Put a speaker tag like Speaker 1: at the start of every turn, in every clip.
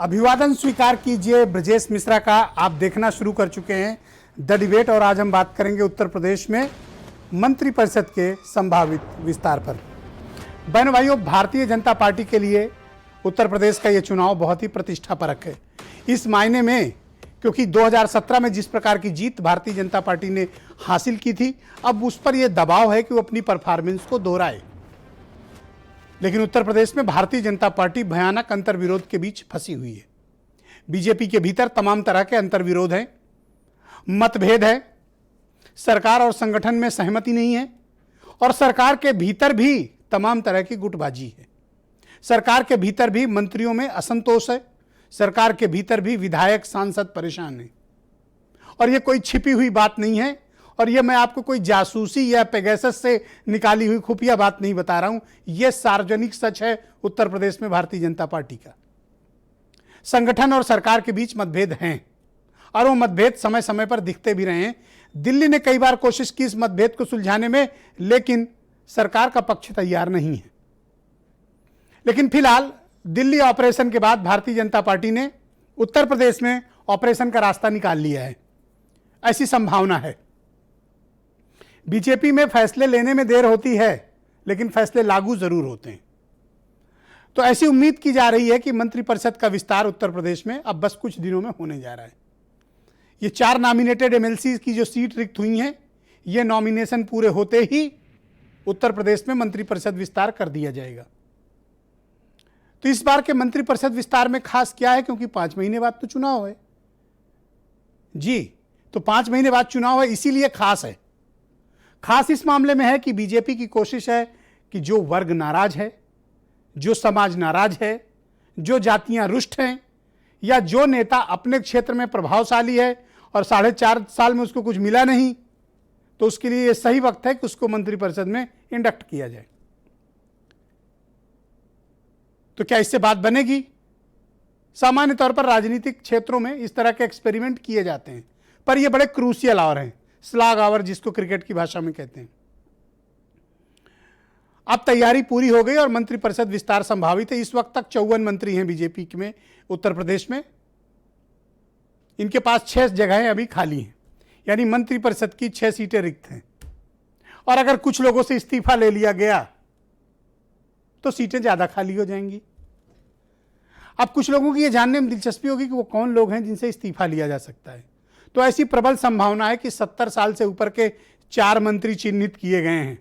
Speaker 1: अभिवादन स्वीकार कीजिए ब्रजेश मिश्रा का। आप देखना शुरू कर चुके हैं द डिबेट और आज हम बात करेंगे उत्तर प्रदेश में मंत्रिपरिषद के संभावित विस्तार पर। बहनों भाइयों, भारतीय जनता पार्टी के लिए उत्तर प्रदेश का ये चुनाव बहुत ही प्रतिष्ठापरक है। इस मायने में क्योंकि 2017 में जिस प्रकार की जीत भारतीय जनता पार्टी ने हासिल की थी, अब उस पर यह दबाव है कि वो अपनी परफॉर्मेंस को दोहराए। लेकिन उत्तर प्रदेश में भारतीय जनता पार्टी भयानक अंतर्विरोध के बीच फंसी हुई है। बीजेपी के भीतर तमाम तरह के अंतर्विरोध हैं, मतभेद है, सरकार और संगठन में सहमति नहीं है और सरकार के भीतर भी तमाम तरह की गुटबाजी है। सरकार के भीतर भी मंत्रियों में असंतोष है, सरकार के भीतर भी विधायक सांसद परेशान हैं। और यह कोई छिपी हुई बात नहीं है और यह मैं आपको कोई जासूसी या पेगासस से निकाली हुई खुफिया बात नहीं बता रहा हूं, यह सार्वजनिक सच है। उत्तर प्रदेश में भारतीय जनता पार्टी का संगठन और सरकार के बीच मतभेद हैं और वो मतभेद समय समय पर दिखते भी रहे हैं। दिल्ली ने कई बार कोशिश की इस मतभेद को सुलझाने में, लेकिन सरकार का पक्ष तैयार नहीं है। लेकिन फिलहाल दिल्ली ऑपरेशन के बाद भारतीय जनता पार्टी ने उत्तर प्रदेश में ऑपरेशन का रास्ता निकाल लिया है, ऐसी संभावना है। बीजेपी में फैसले लेने में देर होती है, लेकिन फैसले लागू जरूर होते हैं। तो ऐसी उम्मीद की जा रही है कि मंत्रिपरिषद का विस्तार उत्तर प्रदेश में अब बस कुछ दिनों में होने जा रहा है। ये 4 नॉमिनेटेड एमएलसी की जो सीट रिक्त हुई हैं, ये नॉमिनेशन पूरे होते ही उत्तर प्रदेश में मंत्रिपरिषद विस्तार कर दिया जाएगा। तो इस बार के मंत्रिपरिषद विस्तार में खास क्या है, क्योंकि 5 महीने बाद तो चुनाव है जी। तो 5 महीने बाद चुनाव है, इसीलिए खास है। खास इस मामले में है कि बीजेपी की कोशिश है कि जो वर्ग नाराज है, जो समाज नाराज है, जो जातियां रुष्ट हैं या जो नेता अपने क्षेत्र में प्रभावशाली है और 4.5 साल में उसको कुछ मिला नहीं, तो उसके लिए यह सही वक्त है कि उसको मंत्रिपरिषद में इंडक्ट किया जाए। तो क्या इससे बात बनेगी? सामान्य तौर पर राजनीतिक क्षेत्रों में इस तरह के एक्सपेरिमेंट किए जाते हैं, पर ये बड़े क्रूशियल आवर हैं, स्लॉग आवर जिसको क्रिकेट की भाषा में कहते हैं। अब तैयारी पूरी हो गई और मंत्रिपरिषद विस्तार संभावित है। इस वक्त तक 54 मंत्री हैं बीजेपी में उत्तर प्रदेश में। इनके पास 6 जगहें अभी खाली हैं, यानी मंत्रिपरिषद की 6 सीटें रिक्त हैं। और अगर कुछ लोगों से इस्तीफा ले लिया गया तो सीटें ज्यादा खाली हो जाएंगी। अब कुछ लोगों की यह जानने में दिलचस्पी होगी कि वो कौन लोग हैं जिनसे इस्तीफा लिया जा सकता है। तो ऐसी प्रबल संभावना है कि 70 साल से ऊपर के 4 मंत्री चिन्हित किए गए हैं।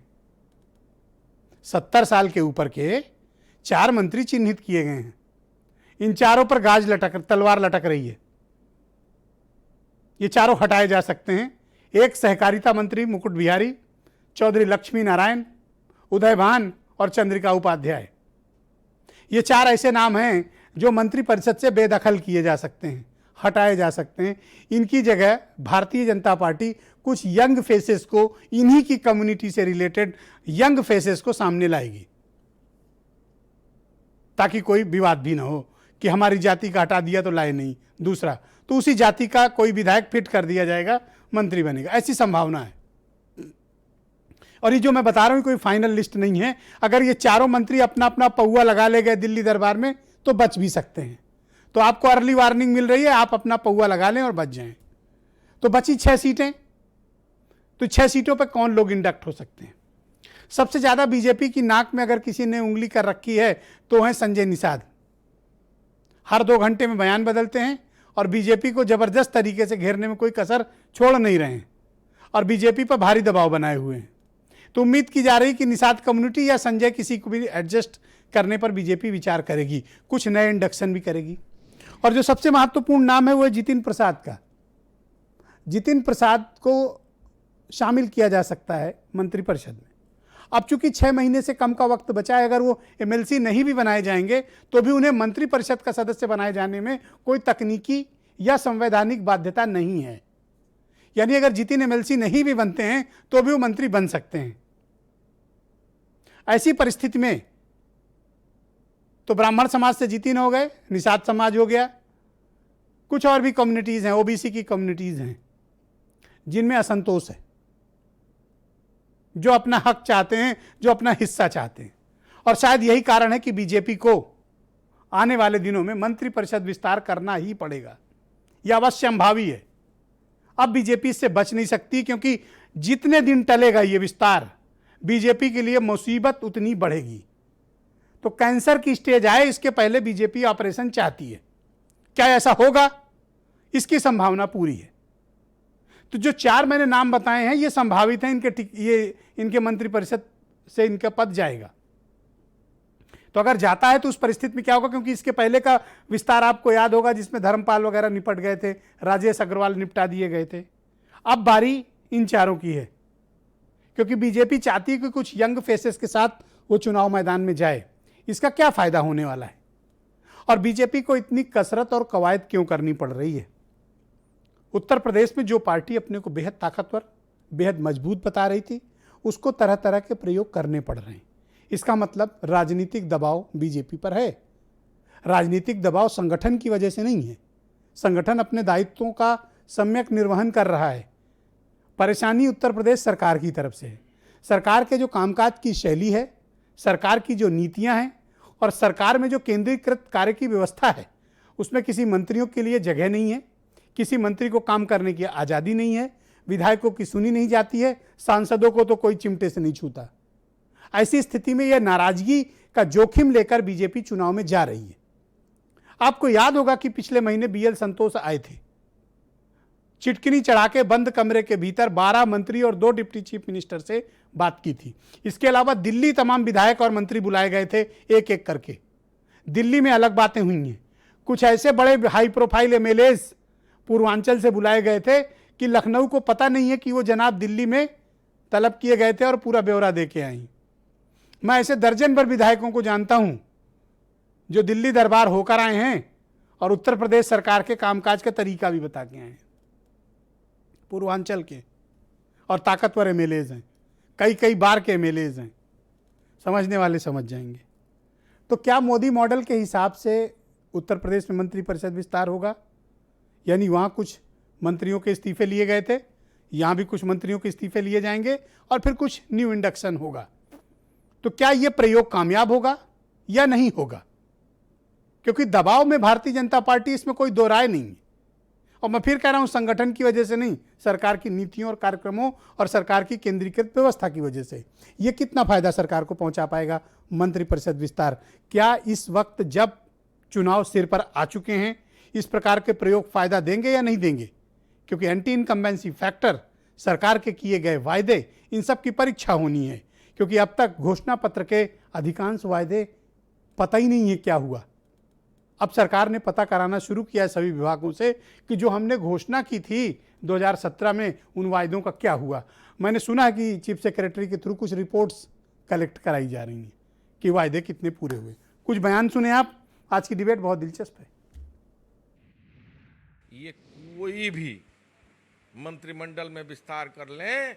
Speaker 1: 70 साल के ऊपर के 4 मंत्री चिन्हित किए गए हैं। इन चारों पर तलवार लटक रही है। ये चारों हटाए जा सकते हैं। एक सहकारिता मंत्री मुकुट बिहारी, चौधरी लक्ष्मी नारायण, उदय भान और चंद्रिका उपाध्याय। ये 4 ऐसे नाम हैं जो मंत्रिपरिषद से बेदखल किए जा सकते हैं, हटाए जा सकते हैं। इनकी जगह भारतीय जनता पार्टी कुछ यंग फेसेस को, इन्हीं की कम्युनिटी से रिलेटेड यंग फेसेस को सामने लाएगी, ताकि कोई विवाद भी ना हो कि हमारी जाति का हटा दिया तो लाए नहीं दूसरा, तो उसी जाति का कोई विधायक फिट कर दिया जाएगा, मंत्री बनेगा। ऐसी संभावना है। और ये जो मैं बता रहा हूं कोई फाइनल लिस्ट नहीं है। अगर ये चारों मंत्री अपना अपना पौआ लगा ले गए दिल्ली दरबार में तो बच भी सकते हैं। तो आपको अर्ली वार्निंग मिल रही है, आप अपना पौआ लगा लें और बच जाएं। तो बची 6 सीटें। तो 6 सीटों पर कौन लोग इंडक्ट हो सकते हैं? सबसे ज्यादा बीजेपी की नाक में अगर किसी ने उंगली कर रखी है तो है संजय निषाद। हर 2 घंटे में बयान बदलते हैं और बीजेपी को जबरदस्त तरीके से घेरने में कोई कसर छोड़ नहीं रहे हैं और बीजेपी पर भारी दबाव बनाए हुए हैं। तो उम्मीद की जा रही कि निषाद कम्युनिटी या संजय किसी को भी एडजस्ट करने पर बीजेपी विचार करेगी, कुछ नए इंडक्शन भी करेगी। और जो सबसे महत्वपूर्ण नाम है वो है जितिन प्रसाद का। जितिन प्रसाद को शामिल किया जा सकता है मंत्रिपरिषद में। अब चूंकि 6 महीने से कम का वक्त बचा है, अगर वो एमएलसी नहीं भी बनाए जाएंगे तो भी उन्हें मंत्रिपरिषद का सदस्य बनाए जाने में कोई तकनीकी या संवैधानिक बाध्यता नहीं है। यानी अगर जितिन एमएलसी नहीं भी बनते हैं तो भी वो मंत्री बन सकते हैं। ऐसी परिस्थिति में तो ब्राह्मण समाज से जितिन हो गए, निषाद समाज हो गया, कुछ और भी कम्युनिटीज हैं, ओबीसी की कम्युनिटीज हैं जिनमें असंतोष है, जो अपना हक चाहते हैं, जो अपना हिस्सा चाहते हैं। और शायद यही कारण है कि बीजेपी को आने वाले दिनों में मंत्रिपरिषद विस्तार करना ही पड़ेगा, यह अवश्यंभावी है। अब बीजेपी इससे बच नहीं सकती, क्योंकि जितने दिन टलेगा ये विस्तार, बीजेपी के लिए मुसीबत उतनी बढ़ेगी। तो कैंसर की स्टेज आए इसके पहले बीजेपी ऑपरेशन चाहती है। क्या ऐसा होगा? इसकी संभावना पूरी है। तो जो 4 मैंने नाम बताए हैं ये संभावित हैं, इनके मंत्रिपरिषद से इनका पद जाएगा। तो अगर जाता है तो उस परिस्थिति में क्या होगा, क्योंकि इसके पहले का विस्तार आपको याद होगा जिसमें धर्मपाल वगैरह निपट गए थे, राजेश अग्रवाल निपटा दिए गए थे। अब बारी इन चारों की है, क्योंकि बीजेपी चाहती है कि कुछ यंग फेसेस के साथ वो चुनाव मैदान में जाए। इसका क्या फायदा होने वाला है और बीजेपी को इतनी कसरत और कवायद क्यों करनी पड़ रही है? उत्तर प्रदेश में जो पार्टी अपने को बेहद ताकतवर, बेहद मजबूत बता रही थी, उसको तरह तरह के प्रयोग करने पड़ रहे हैं। इसका मतलब राजनीतिक दबाव बीजेपी पर है। राजनीतिक दबाव संगठन की वजह से नहीं है, संगठन अपने दायित्वों का सम्यक निर्वहन कर रहा है। परेशानी उत्तर प्रदेश सरकार की तरफ से है। सरकार के जो कामकाज की शैली है, सरकार की जो नीतियां हैं और सरकार में जो केंद्रीकृत कार्य की व्यवस्था है, उसमें किसी मंत्रियों के लिए जगह नहीं है, किसी मंत्री को काम करने की आज़ादी नहीं है, विधायकों की सुनी नहीं जाती है, सांसदों को तो कोई चिमटे से नहीं छूता। ऐसी स्थिति में यह नाराजगी का जोखिम लेकर बीजेपी चुनाव में जा रही है। आपको याद होगा कि पिछले महीने बीएल संतोष आए थे, चिटकिनी चढ़ा के बंद कमरे के भीतर 12 मंत्री और 2 डिप्टी चीफ मिनिस्टर से बात की थी। इसके अलावा दिल्ली तमाम विधायक और मंत्री बुलाए गए थे, एक एक करके। दिल्ली में अलग बातें हुई हैं। कुछ ऐसे बड़े हाई प्रोफाइल एमएलएज पूर्वांचल से बुलाए गए थे कि लखनऊ को पता नहीं है कि वो जनाब दिल्ली में तलब किए गए थे और पूरा ब्यौरा दे के आई। मैं ऐसे दर्जन भर विधायकों को जानता हूं जो दिल्ली दरबार होकर आए हैं और उत्तर प्रदेश सरकार के कामकाज का तरीका भी बता के आए हैं। पूर्वांचल के और ताकतवर एमएलएज हैं, कई कई बार के एमएलएज हैं। समझने वाले समझ जाएंगे। तो क्या मोदी मॉडल के हिसाब से उत्तर प्रदेश में मंत्रिपरिषद विस्तार होगा? यानी वहाँ कुछ मंत्रियों के इस्तीफे लिए गए थे, यहाँ भी कुछ मंत्रियों के इस्तीफे लिए जाएंगे और फिर कुछ न्यू इंडक्शन होगा। तो क्या ये प्रयोग कामयाब होगा या नहीं होगा? क्योंकि दबाव में भारतीय जनता पार्टी, इसमें कोई दो राय नहीं है। और मैं फिर कह रहा हूं, संगठन की वजह से नहीं, सरकार की नीतियों और कार्यक्रमों और सरकार की केंद्रीकृत व्यवस्था की वजह से। ये कितना फायदा सरकार को पहुंचा पाएगा मंत्रिपरिषद विस्तार? क्या इस वक्त जब चुनाव सिर पर आ चुके हैं इस प्रकार के प्रयोग फायदा देंगे या नहीं देंगे? क्योंकि एंटी इनकम्बेंसी फैक्टर, सरकार के किए गए वायदे, इन सब की परीक्षा होनी है। क्योंकि अब तक घोषणा पत्र के अधिकांश वायदे पता ही नहीं है क्या हुआ। अब सरकार ने पता कराना शुरू किया है सभी विभागों से कि जो हमने घोषणा की थी 2017 में, उन वायदों का क्या हुआ। मैंने सुना है कि चीफ सेक्रेटरी के थ्रू कुछ रिपोर्ट्स कलेक्ट कराई जा रही हैं कि वायदे कितने पूरे हुए। कुछ बयान सुने आप। आज की डिबेट बहुत दिलचस्प है।
Speaker 2: ये कोई भी मंत्रिमंडल में विस्तार कर लें,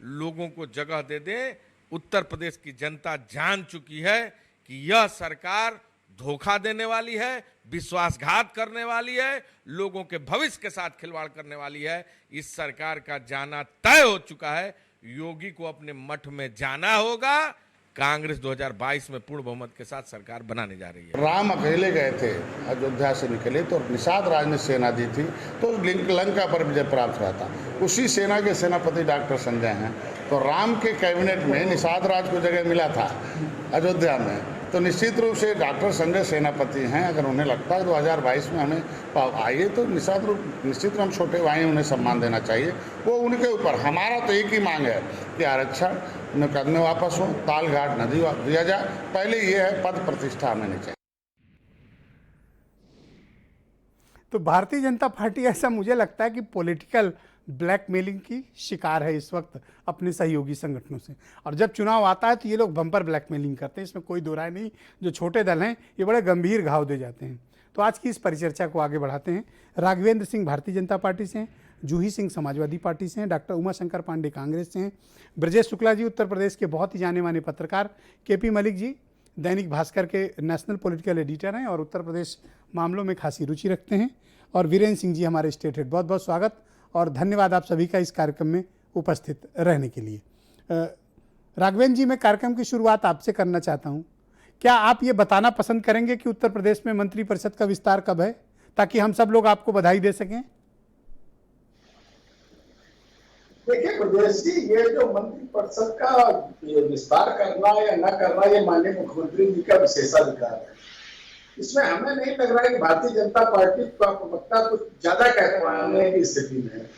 Speaker 2: लोगों को जगह दे दें, उत्तर प्रदेश की जनता जान चुकी है कि यह सरकार धोखा देने वाली है, विश्वासघात करने वाली है, लोगों के भविष्य के साथ खिलवाड़ करने वाली है। इस सरकार का जाना तय हो चुका है। योगी को अपने मठ में जाना होगा। कांग्रेस 2022 में पूर्ण बहुमत के साथ सरकार बनाने जा रही है।
Speaker 3: राम अकेले गए थे अयोध्या से निकले तो निषाद राज ने सेना दी थी तो लंका पर विजय प्राप्त हुआ था। उसी सेना के सेनापति डॉक्टर संजय हैं। तो राम के कैबिनेट में निषाद राज को जगह मिला था अयोध्या में। तो निश्चित रूप से डॉक्टर संजय सेनापति हैं। अगर उन्हें लगता है 2022 में हमें आइए तो निश्चित रूप हम छोटे भाई उन्हें सम्मान देना चाहिए। वो उनके ऊपर, हमारा तो एक ही मांग है कि आरक्षण मुकदमे वापस हो, ताल घाट नदी दिया जाए। पहले ये है पद प्रतिष्ठा हमें नहीं चाहिए।
Speaker 1: तो भारतीय जनता पार्टी, ऐसा मुझे लगता है कि पॉलिटिकल ब्लैकमेलिंग की शिकार है इस वक्त अपने सहयोगी संगठनों से। और जब चुनाव आता है तो ये लोग बम्पर ब्लैकमेलिंग करते हैं, इसमें कोई दो राय नहीं। जो छोटे दल हैं ये बड़े गंभीर घाव दे जाते हैं। तो आज की इस परिचर्चा को आगे बढ़ाते हैं। राघवेंद्र सिंह भारतीय जनता पार्टी से हैं, जूही सिंह समाजवादी पार्टी से हैं, डॉक्टर उमाशंकर पांडे कांग्रेस से हैं, ब्रजेश शुक्ला जी उत्तर प्रदेश के बहुत ही जाने माने पत्रकार, केपी मलिक जी दैनिक भास्कर के नेशनल पॉलिटिकल एडिटर हैं और उत्तर प्रदेश मामलों में खासी रुचि रखते हैं, और वीरेंद्र सिंह जी हमारे स्टेट हेड। बहुत बहुत स्वागत और धन्यवाद आप सभी का इस कार्यक्रम में उपस्थित रहने के लिए। राघवेंद्र जी, मैं कार्यक्रम की शुरुआत आपसे करना चाहता हूं क्या आप ये बताना पसंद करेंगे कि उत्तर प्रदेश में मंत्रिपरिषद का विस्तार कब है, ताकि हम सब लोग आपको बधाई दे सकें?
Speaker 4: देखिए ब्रजेश जी, ये जो मंत्रिपरिषद का विस्तार करना या न करना, ये माननीय मुख्यमंत्री जी का विशेषाधिकार है। इसमें हमें नहीं लग रहा है कि भारतीय जनता पार्टी का प्रवक्ता कुछ ज्यादा कह पाने की स्थिति में है।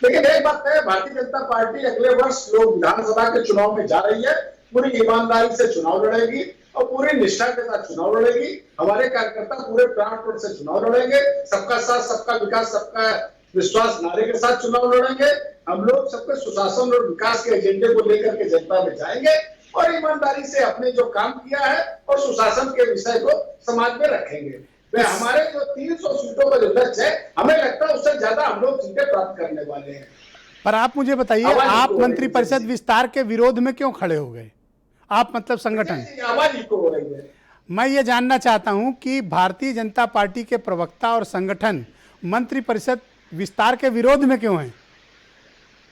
Speaker 4: लेकिन एक बात है, भारतीय जनता पार्टी अगले वर्ष लोग विधानसभा के चुनाव में जा रही है, पूरी ईमानदारी से चुनाव लड़ेगी और पूरी निष्ठा के साथ चुनाव लड़ेगी। हमारे कार्यकर्ता पूरे प्राणपण से चुनाव लड़ेंगे, सबका साथ सबका विकास सबका विश्वास नारे के साथ चुनाव लड़ेंगे। हम लोग सबके सुशासन और विकास के एजेंडे को लेकर के जनता में जाएंगे और ईमानदारी से अपने जो काम किया है और सुशासन के विषय को समाज में रखेंगे। वे हमारे जो 300 सीटों का जो लक्ष्य है, हमें लगता है उससे ज्यादा हम लोग सीटें प्राप्त करने वाले हैं।
Speaker 1: पर आप मुझे बताइए, आप मंत्रिपरिषद विस्तार के विरोध में क्यों खड़े हो गए? आप मतलब संगठन,
Speaker 4: आवाज इको हो रही है।
Speaker 1: मैं ये जानना चाहता हूं कि भारतीय जनता पार्टी के प्रवक्ता और संगठन मंत्रिपरिषद विस्तार के विरोध में क्यों हैं?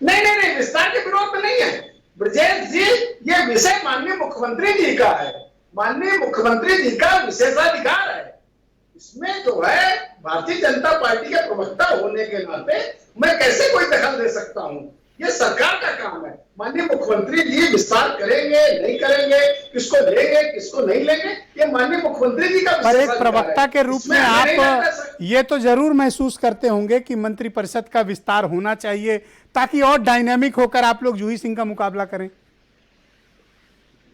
Speaker 4: नहीं, विस्तार के विरोध में नहीं है ब्रजेश जी। ये विषय माननीय मुख्यमंत्री जी का है, माननीय मुख्यमंत्री जी का विशेषाधिकार है। इसमें जो है भारतीय जनता पार्टी के प्रवक्ता होने के नाते मैं कैसे कोई दखल दे सकता हूं? ये सरकार का काम है। माननीय मुख्यमंत्री जी विस्तार करेंगे नहीं करेंगे, किसको लेंगे किसको नहीं लेंगे, ये माननीय मुख्यमंत्री जी का।
Speaker 1: पर एक प्रवक्ता के रूप में आप ये तो जरूर महसूस करते होंगे कि मंत्रिपरिषद का विस्तार होना चाहिए, ताकि और डायनामिक होकर आप लोग जूही सिंह का मुकाबला करें।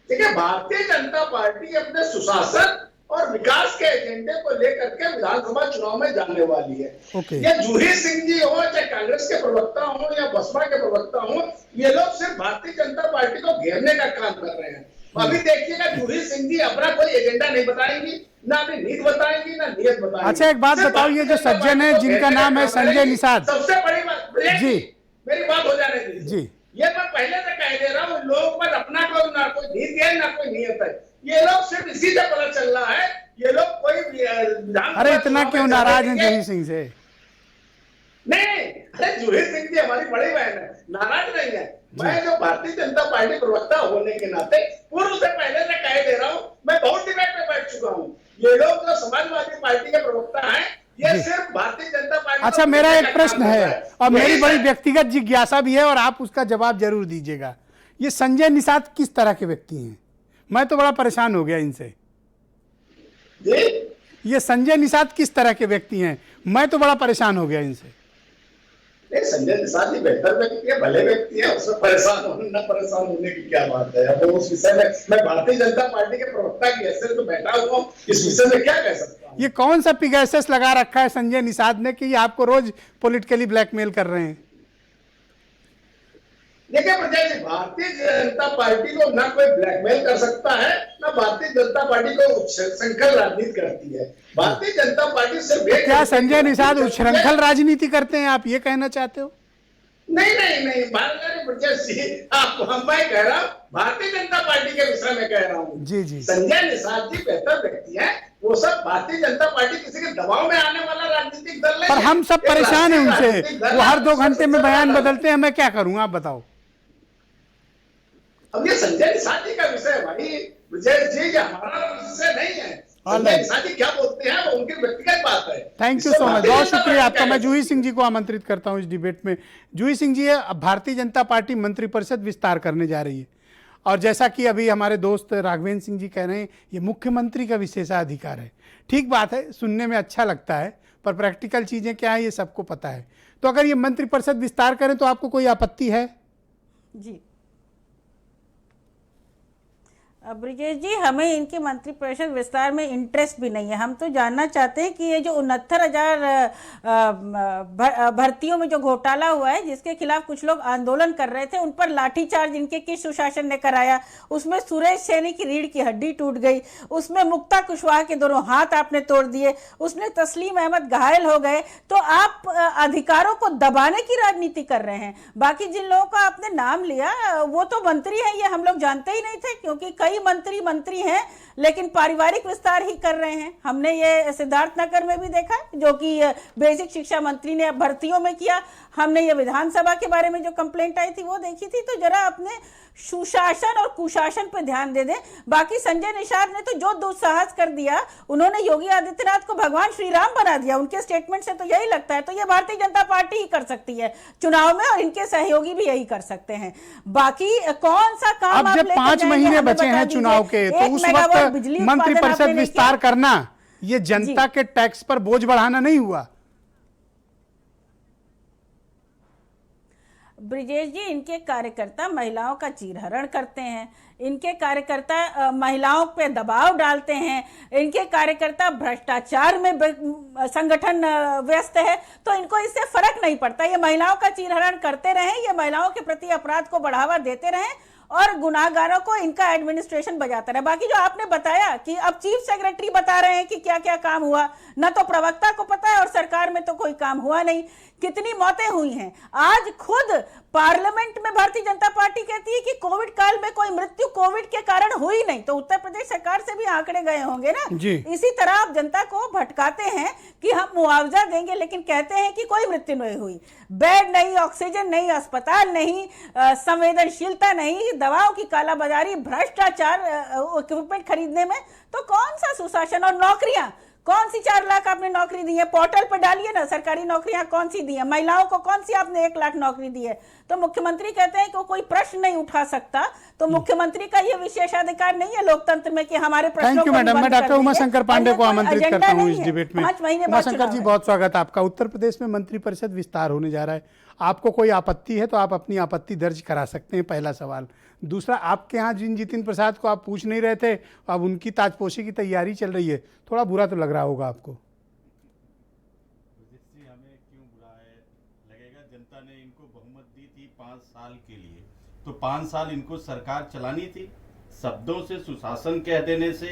Speaker 4: देखिए, भारतीय जनता पार्टी अपने सुशासन और विकास के एजेंडे को लेकर के विधानसभा चुनाव में जाने वाली है। ये जूही सिंह जी हो, चाहे कांग्रेस के प्रवक्ता हो या बसपा के प्रवक्ता हो, ये लोग सिर्फ भारतीय जनता पार्टी को घेरने का काम कर रहे हैं। अभी देखिएगा, जूही सिंह जी अपना कोई एजेंडा नहीं बताएंगी, ना अपनी नीति बताएंगी, ना नियत बताएंगी।
Speaker 1: अच्छा, एक बात बताओ, ये जो सज्जन है जिनका नाम है संजय निषाद,
Speaker 4: सबसे बड़ी बात
Speaker 1: जी,
Speaker 4: मेरी बात हो जाने दीजिए
Speaker 1: जी,
Speaker 4: ये मैं पहले से कह दे रहा हूँ, लोगों पर अपना कोई ना कोई नीति है ना कोई नियत है। ये लोग सिर्फ इसी से पता चल रहा है, ये लोग कोई
Speaker 1: अरे इतना क्यों नाराज हैं जूही सिंह से?
Speaker 4: नहीं, अरे जूही सिंह जी हमारी बड़ी बहन है, नाराज नहीं है। मैं जो भारतीय जनता पार्टी प्रवक्ता होने के नाते पूर्व से पहले से कह दे रहा हूँ, मैं बहुत डिबेट में बैठ चुका हूँ। ये लोग जो समाजवादी पार्टी के प्रवक्ता हैं, ये सिर्फ भारतीय जनता पार्टी।
Speaker 1: अच्छा, मेरा एक प्रश्न है और मेरी बड़ी व्यक्तिगत जिज्ञासा भी है और आप उसका जवाब जरूर दीजिएगा। ये संजय निषाद किस तरह के व्यक्ति हैं? मैं तो बड़ा परेशान हो गया इनसे। ये संजय निषाद किस तरह के व्यक्ति हैं? मैं तो बड़ा परेशान हो गया इनसे।
Speaker 4: संजय निषाद जी बेहतर व्यक्ति है, भले व्यक्ति है, उसमें परेशान होने की क्या बात है? अब उस विषय में मैं भारतीय जनता पार्टी के प्रवक्ता की हैसियत में बैठा हुआ हूं, इस विषय में क्या कह सकता हूं?
Speaker 1: ये कौन सा पिगासस लगा रखा है संजय निषाद ने कि ये आपको रोज पॉलिटिकली ब्लैकमेल कर रहे हैं?
Speaker 4: देखिए ब्रजेश जी, भारतीय जनता पार्टी को ना कोई ब्लैकमेल कर सकता है, ना भारतीय जनता पार्टी को उच्छृंखल राजनीति करती है। भारतीय जनता पार्टी सिर्फ एक।
Speaker 1: क्या संजय निषाद उच्छृंखल राजनीति करते हैं, आप ये कहना चाहते हो?
Speaker 4: नहीं ब्रजेश जी, मैं कह रहा हूँ भारतीय जनता पार्टी के विषय में कह रहा हूँ।
Speaker 1: जी,
Speaker 4: संजय निषाद जी बेहतर व्यक्ति है, वो सब भारतीय जनता पार्टी किसी के दबाव में आने वाला राजनीतिक दल नहीं।
Speaker 1: पर हम सब परेशान हैं उनसे, वो हर 2 घंटे में बयान बदलते हैं, मैं क्या करूँ आप बताओ?
Speaker 4: अब ये संजय निषाद जी का विषय है भाई ब्रजेश जी, ये हमारा विषय नहीं है। संजय निषाद जी क्या बोलते हैं वो उनकी व्यक्तिगत बात है।
Speaker 1: थैंक यू सो मच, बहुत शुक्रिया आपका। मैं जूही सिंह जी को आमंत्रित करता हूं इस डिबेट में। जूही सिंह जी, भारतीय जनता पार्टी मंत्रिपरिषद विस्तार करने जा रही है और जैसा कि अभी हमारे दोस्त राघवेंद्र सिंह जी कह रहे हैं, ये मुख्यमंत्री का विशेषाधिकार है। ठीक बात है, सुनने में अच्छा लगता है, पर प्रैक्टिकल चीजें क्या है ये सबको पता है। तो अगर ये मंत्रिपरिषद विस्तार करें तो आपको कोई आपत्ति है?
Speaker 5: जी ब्रिजेश जी, हमें इनके मंत्रिपरिषद विस्तार में इंटरेस्ट भी नहीं है। हम तो जानना चाहते हैं कि ये जो 69,000 भर्तियों में जो घोटाला हुआ है, जिसके खिलाफ कुछ लोग आंदोलन कर रहे थे, उन पर लाठीचार्ज इनके किस सुशासन ने कराया? उसमें सुरेश सैनी की रीढ़ की हड्डी टूट गई, उसमें मुक्ता कुशवाहा के दोनों हाथ आपने तोड़ दिए, उसने तस्लीम अहमद घायल हो गए। तो आप अधिकारों को दबाने की राजनीति कर रहे हैं। बाकी जिन लोगों का आपने नाम लिया वो तो मंत्री है, ये हम लोग जानते ही नहीं थे, क्योंकि कई कई मंत्री हैं लेकिन पारिवारिक विस्तार ही कर रहे हैं। हमने ये सिद्धार्थनगर में भी देखा, जो कि बेसिक शिक्षा मंत्री ने भर्तियों में किया। हमने ये विधानसभा के बारे में जो कंप्लेंट आई थी वो देखी थी। तो जरा अपने सुशासन और कुशासन पे ध्यान दे दें। बाकी संजय निषाद ने तो जो दुस्साहस कर दिया, उन्होंने योगी आदित्यनाथ को भगवान श्री राम बना दिया। उनके स्टेटमेंट से तो यही लगता है। तो ये भारतीय जनता पार्टी ही कर सकती है चुनाव में, और इनके सहयोगी भी यही कर सकते हैं। बाकी कौन सा काम
Speaker 1: अब जब 5 महीने बचे हैं चुनाव के, तो उस वक्त मंत्रिपरिषद विस्तार करना ये जनता के टैक्स पर बोझ बढ़ाना नहीं हुआ?
Speaker 5: ब्रिजेश जी, इनके कार्यकर्ता महिलाओं का चीरहरण करते हैं, इनके कार्यकर्ता महिलाओं पे दबाव डालते हैं, इनके कार्यकर्ता भ्रष्टाचार में संगठन व्यस्त है, तो इनको इससे फर्क नहीं पड़ता। ये महिलाओं का चीरहरण करते रहें, ये महिलाओं के प्रति अपराध को बढ़ावा देते रहें और गुनाहगारों को इनका एडमिनिस्ट्रेशन बजाता रहे। बाकी जो आपने बताया कि अब चीफ सेक्रेटरी बता रहे हैं कि क्या क्या काम हुआ, न तो प्रवक्ता को पता है और सरकार में तो कोई काम हुआ नहीं। कितनी मौतें हुई हैं। आज खुद पार्लियामेंट में भारतीय जनता पार्टी कहती है कि कोविड काल में कोई मृत्यु कोविड के कारण हुई नहीं। तो उत्तर प्रदेश सरकार से भी आंकड़े गए होंगे ना। इसी तरह आप जनता को भटकाते हैं कि हम मुआवजा देंगे, लेकिन कहते हैं कि कोई मृत्यु नहीं हुई। बेड नहीं, ऑक्सीजन नहीं, अस्पताल नहीं, संवेदनशीलता नहीं, दवाओं की कालाबाजारी, भ्रष्टाचार इक्विपमेंट खरीदने में। तो कौन सा सुशासन? और नौकरियां कौन सी 4 लाख आपने नौकरी दी है? पोर्टल पर डालिए ना, सरकारी नौकरियां कौन सी दी है? महिलाओं को कौन सी आपने 1 लाख नौकरी दी है? तो मुख्यमंत्री कहते हैं कि कोई प्रश्न नहीं उठा सकता। तो मुख्यमंत्री का ये विशेषाधिकार नहीं है लोकतंत्र में कि हमारे प्रश्नों को
Speaker 1: मैडम, मैं डॉक्टर उमाशंकर पांडे को आमंत्रित करता हूं इस डिबेट में।
Speaker 5: 5 महीने बाद
Speaker 1: उमाशंकर जी, बहुत स्वागत है आपका। उत्तर प्रदेश में मंत्रिपरिषद विस्तार होने जा रहा है, आपको कोई आपत्ति है तो आप अपनी आपत्ति दर्ज करा सकते हैं, पहला सवाल। दूसरा, आपके यहाँ जिन जितिन प्रसाद को आप पूछ नहीं रहे थे, अब उनकी ताजपोशी की तैयारी चल रही है, थोड़ा बुरा तो लग रहा होगा आपको?
Speaker 6: हमें क्यों बुरा है लगेगा? जनता ने इनको बहुमत दी थी 5 साल के लिए, तो 5 साल इनको सरकार चलानी थी। शब्दों से सुशासन कह देने से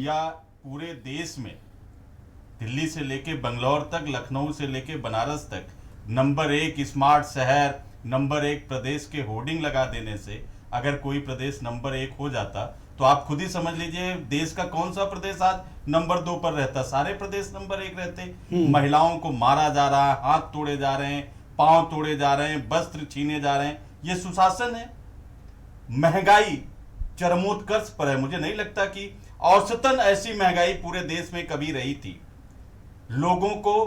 Speaker 6: या पूरे देश में दिल्ली से लेके बंगलौर तक, लखनऊ से लेके बनारस तक नंबर 1 स्मार्ट शहर, नंबर 1 प्रदेश के होर्डिंग लगा देने से अगर कोई प्रदेश नंबर 1 हो जाता तो आप खुद ही समझ लीजिए देश का कौन सा प्रदेश आज नंबर 2 पर रहता। सारे प्रदेश नंबर 1 रहते। महिलाओं को मारा जा रहा है, हाथ तोड़े जा रहे हैं, पांव तोड़े जा रहे हैं, वस्त्र छीने जा रहे हैं, ये सुशासन है। महंगाई चरमोत्कर्ष पर है। मुझे नहीं लगता कि औसतन ऐसी महंगाई पूरे देश में कभी रही थी। लोगों को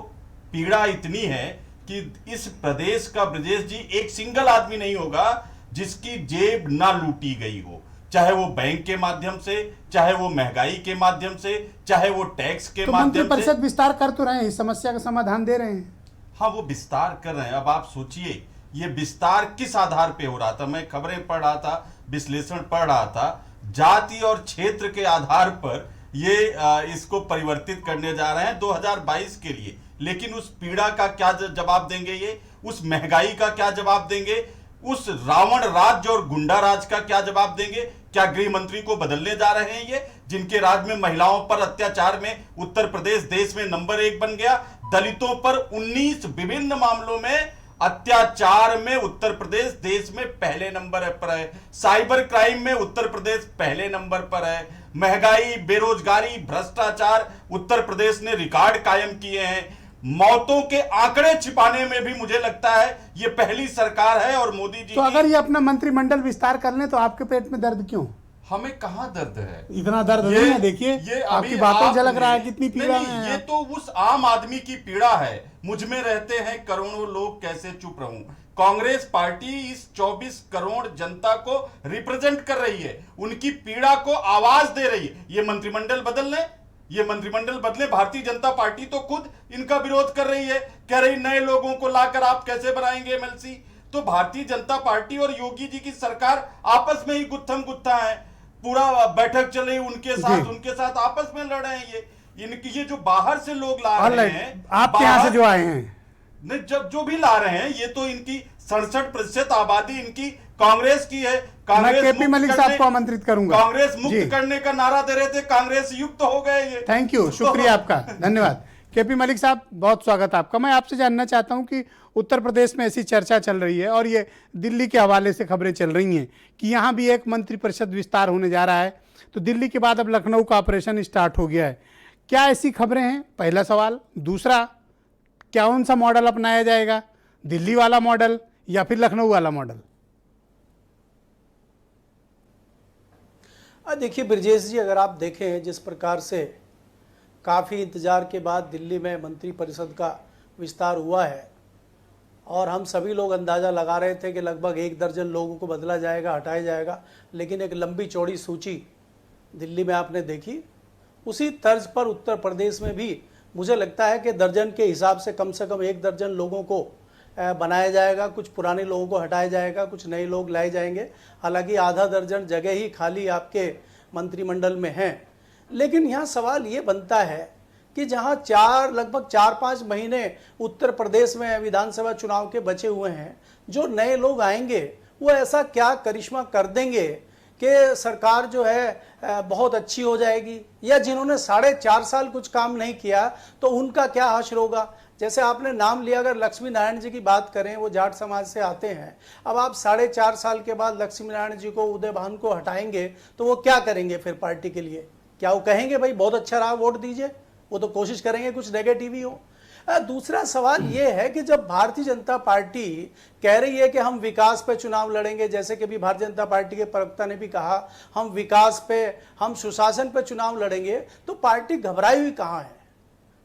Speaker 6: पीड़ा इतनी है कि इस प्रदेश का, ब्रजेश जी, एक सिंगल आदमी नहीं होगा जिसकी जेब ना लूटी गई हो, चाहे वो बैंक के माध्यम से, चाहे वो महंगाई के माध्यम से, चाहे वो टैक्स के माध्यम से।
Speaker 1: मंत्रिपरिषद विस्तार कर तो रहे हैं, इस समस्या का समाधान दे रहे हैं।
Speaker 6: हाँ, वो विस्तार कर रहे हैं। अब आप सोचिए ये विस्तार किस आधार पे हो रहा था? मैं खबरें पढ़ रहा था, विश्लेषण पढ़ रहा था। जाति और क्षेत्र के आधार पर ये इसको परिवर्तित करने जा रहे हैं 2022 के लिए। लेकिन उस पीड़ा का क्या जवाब देंगे ये? उस महंगाई का क्या जवाब देंगे? उस रावण राज्य और गुंडा राज का क्या जवाब देंगे? क्या गृह मंत्री को बदलने जा रहे हैं ये, जिनके राज में महिलाओं पर अत्याचार में उत्तर प्रदेश देश में नंबर 1 बन गया? दलितों पर 19 विभिन्न मामलों में अत्याचार में उत्तर प्रदेश देश में पहले नंबर पर है। साइबर क्राइम में उत्तर प्रदेश पहले नंबर पर है। महंगाई, बेरोजगारी, भ्रष्टाचार उत्तर प्रदेश ने रिकॉर्ड कायम किए हैं। मौतों के आंकड़े छिपाने में भी मुझे लगता है ये पहली सरकार है। और मोदी जी,
Speaker 1: तो अगर ये अपना मंत्रिमंडल विस्तार कर लें तो आपके पेट में दर्द क्यों?
Speaker 6: हमें कहां दर्द है?
Speaker 1: इतना दर्द नहीं है। देखिए आपकी बातों झलक रहा है कितनी पीड़ा है।
Speaker 6: ये तो उस आम आदमी की पीड़ा है। मुझ में रहते हैं करोड़ों लोग, कैसे चुप रहूं? कांग्रेस पार्टी इस 24 करोड़ जनता को रिप्रेजेंट कर रही है, उनकी पीड़ा को आवाज दे रही है। ये मंत्रिमंडल बदल ले, ये मंत्रिमंडल बदले। भारतीय जनता पार्टी तो खुद इनका विरोध कर रही है, कह रही नए लोगों को लाकर आप कैसे बनाएंगे एमएलसी। तो भारतीय जनता पार्टी और योगी जी की सरकार आपस में ही गुत्थम गुत्था है। पूरा बैठक चले उनके साथ आपस में लड़ रहे हैं। इनकी ये जो बाहर से लोग ला रहे हैं,
Speaker 1: आपके यहाँ से जो आए हैं,
Speaker 6: नहीं, जब जो भी ला रहे हैं, ये तो इनकी 67% आबादी इनकी कांग्रेस की है।
Speaker 1: मैं केपी मलिक साहब को आमंत्रित करूंगा।
Speaker 6: कांग्रेस मुक्त करने का नारा दे रहे थे, कांग्रेस युक्त हो गए ये।
Speaker 1: थैंक यू, शुक्रिया आपका, धन्यवाद। केपी मलिक साहब, बहुत स्वागत आपका। मैं आपसे जानना चाहता हूं कि उत्तर प्रदेश में ऐसी चर्चा चल रही है और ये दिल्ली के हवाले से खबरें चल रही हैं कि यहाँ भी एक मंत्रिपरिषद विस्तार होने जा रहा है, तो दिल्ली के बाद अब लखनऊ का ऑपरेशन स्टार्ट हो गया है। क्या ऐसी खबरें हैं? पहला सवाल। दूसरा, क्या कौन सा मॉडल अपनाया जाएगा, दिल्ली वाला मॉडल या फिर लखनऊ वाला मॉडल?
Speaker 7: देखिए ब्रजेश जी, अगर आप देखें जिस प्रकार से काफ़ी इंतज़ार के बाद दिल्ली में मंत्रिपरिषद का विस्तार हुआ है और हम सभी लोग अंदाज़ा लगा रहे थे कि लगभग 1 दर्जन लोगों को बदला जाएगा, हटाया जाएगा, लेकिन एक लंबी चौड़ी सूची दिल्ली में आपने देखी। उसी तर्ज पर उत्तर प्रदेश में भी मुझे लगता है कि दर्जन के हिसाब से कम 1 दर्जन लोगों को बनाया जाएगा, कुछ पुराने लोगों को हटाया जाएगा, कुछ नए लोग लाए जाएंगे। हालांकि आधा दर्जन जगह ही खाली आपके मंत्रिमंडल में हैं। लेकिन यहाँ सवाल ये बनता है कि जहाँ लगभग 4-5 महीने उत्तर प्रदेश में विधानसभा चुनाव के बचे हुए हैं, जो नए लोग आएंगे वो ऐसा क्या करिश्मा कर देंगे कि सरकार जो है बहुत अच्छी हो जाएगी, या जिन्होंने 4.5 साल कुछ काम नहीं किया तो उनका क्या हश्र होगा। जैसे आपने नाम लिया, अगर लक्ष्मी नारायण जी की बात करें, वो जाट समाज से आते हैं। अब आप 4.5 साल के बाद लक्ष्मी नारायण जी को, उदय भान को हटाएंगे तो वो क्या करेंगे फिर पार्टी के लिए? क्या वो कहेंगे भाई बहुत अच्छा रहा, वोट दीजिए? वो तो कोशिश करेंगे कुछ नेगेटिव ही हो। दूसरा सवाल ये है कि जब भारतीय जनता पार्टी कह रही है कि हम विकास पे चुनाव लड़ेंगे, जैसे कि अभी भारतीय जनता पार्टी के प्रवक्ता ने भी कहा हम विकास पे, हम सुशासन पे चुनाव लड़ेंगे, तो पार्टी घबराई हुई कहाँ है?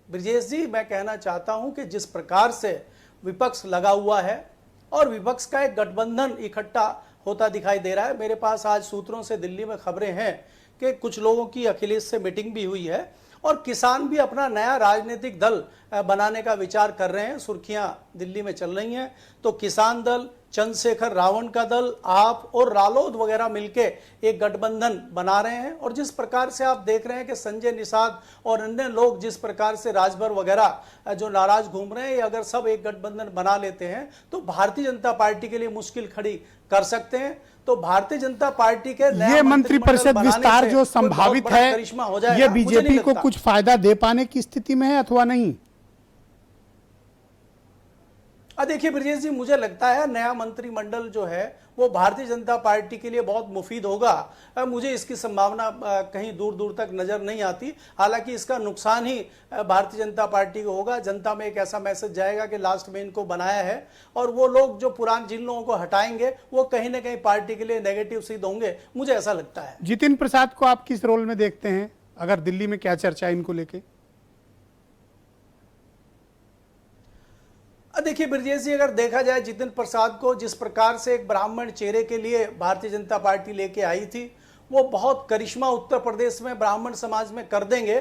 Speaker 7: ब्रजेश जी, मैं कहना चाहता हूं कि जिस प्रकार से विपक्ष लगा हुआ है और विपक्ष का एक गठबंधन इकट्ठा होता दिखाई दे रहा है। मेरे पास आज सूत्रों से दिल्ली में खबरें हैं कि कुछ लोगों की अखिलेश से मीटिंग भी हुई है और किसान भी अपना नया राजनीतिक दल बनाने का विचार कर रहे हैं। सुर्खियां दिल्ली में चल रही हैं, तो किसान दल, चंद्रशेखर रावण का दल, आप और रालोद वगैरह मिलके एक गठबंधन बना रहे हैं। और जिस प्रकार से आप देख रहे हैं कि संजय निषाद और अन्य लोग जिस प्रकार से राजभर वगैरह जो नाराज घूम रहे हैं, अगर सब एक गठबंधन बना लेते हैं तो भारतीय जनता पार्टी के लिए मुश्किल खड़ी कर सकते हैं। तो भारतीय जनता पार्टी के
Speaker 1: ये मंत्रिपरिषद विस्तार जो संभावित है, ये बीजेपी को कुछ फायदा दे पाने की स्थिति में है अथवा नहीं?
Speaker 7: देखिए ब्रजेश जी, मुझे लगता है नया मंत्रिमंडल जो है वो भारतीय जनता पार्टी के लिए बहुत मुफीद होगा। मुझे इसकी संभावना कहीं दूर दूर तक नजर नहीं आती। हालांकि इसका नुकसान ही भारतीय जनता पार्टी को होगा। जनता में एक ऐसा मैसेज जाएगा कि लास्ट में इनको बनाया है, और वो लोग जो जिन लोगों को हटाएंगे वो कहीं ना कहीं पार्टी के लिए नेगेटिव सिद्ध होंगे, मुझे ऐसा लगता है।
Speaker 1: जितिन प्रसाद को आप किस रोल में देखते हैं? अगर दिल्ली में क्या चर्चा है इनको लेके?
Speaker 7: देखिए ब्रजेश जी, अगर देखा जाए जितिन प्रसाद को जिस प्रकार से एक ब्राह्मण चेहरे के लिए भारतीय जनता पार्टी लेके आई थी, वो बहुत करिश्मा उत्तर प्रदेश में ब्राह्मण समाज में कर देंगे।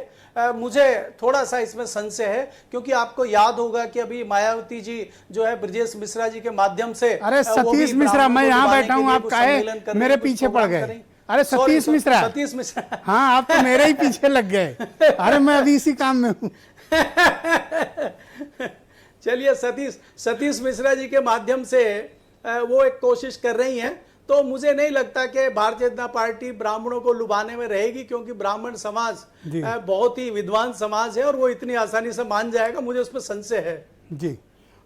Speaker 7: मुझे थोड़ा सा इसमें संशय है, क्योंकि आपको याद होगा कि अभी मायावती जी जो है ब्रजेश मिश्रा जी के माध्यम से,
Speaker 1: अरे सतीश मिश्रा, मैं यहाँ बैठा हूँ, आप काहे मेरे पीछे पड़ गए? अरे सतीश मिश्रा, हाँ आप तो मेरे ही पीछे लग गए। अरे मैं अभी इसी काम में हूँ।
Speaker 7: चलिए, सतीश मिश्रा जी के माध्यम से वो एक कोशिश कर रही हैं। तो मुझे नहीं लगता कि भारतीय जनता पार्टी ब्राह्मणों को लुभाने में रहेगी, क्योंकि ब्राह्मण समाज बहुत ही विद्वान समाज है और वो इतनी आसानी से मान जाएगा, मुझे उस पर संशय है।
Speaker 1: जी,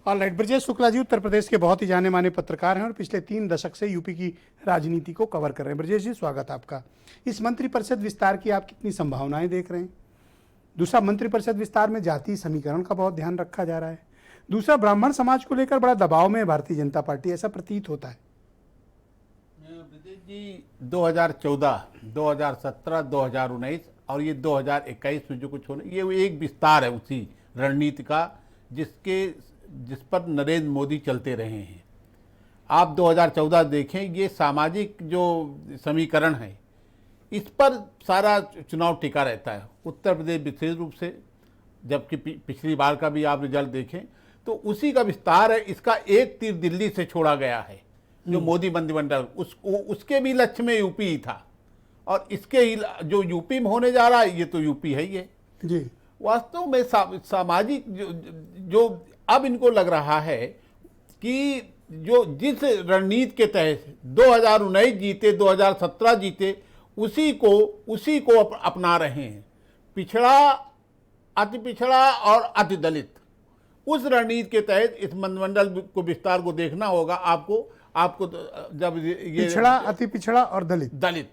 Speaker 1: ऑलराइट। ब्रजेश शुक्ला जी उत्तर प्रदेश के बहुत ही जाने माने पत्रकार हैं और पिछले 3 दशक से यूपी की राजनीति को कवर कर रहे हैं। ब्रजेश जी, स्वागत आपका। इस मंत्रिपरिषद विस्तार की आप कितनी संभावनाएं देख रहे हैं? दूसरा, मंत्रिपरिषद विस्तार में जातीय समीकरण का बहुत ध्यान रखा जा रहा है। दूसरा, ब्राह्मण समाज को लेकर बड़ा दबाव में है भारतीय जनता पार्टी, ऐसा प्रतीत होता है।
Speaker 8: ब्रजेश जी, 2014, 2017, 2019 और ये 2021 में जो कुछ होना, ये एक विस्तार है उसी रणनीति का जिस पर नरेंद्र मोदी चलते रहे हैं। आप 2014 देखें, ये सामाजिक जो समीकरण है इस पर सारा चुनाव टिका रहता है उत्तर प्रदेश विशेष रूप से। जबकि पिछली बार का भी आप रिजल्ट देखें तो उसी का विस्तार है। इसका एक तीर दिल्ली से छोड़ा गया है, जो मोदी मंत्रिमंडल, उसके भी लक्ष्य में यूपी ही था, और इसके ही जो यूपी में होने जा रहा है, ये तो यूपी है ही है
Speaker 1: जी।
Speaker 8: वास्तव में सामाजिक जो अब इनको लग रहा है कि जो जिस रणनीति के तहत 2019 जीते, 2017 जीते, उसी को अपना रहे हैं। पिछड़ा अति पिछड़ा और अति दलित, उस रणनीति के तहत इस मंत्रिमंडल को विस्तार को देखना होगा आपको जब ये
Speaker 1: पिछड़ा, अति पिछड़ा और दलित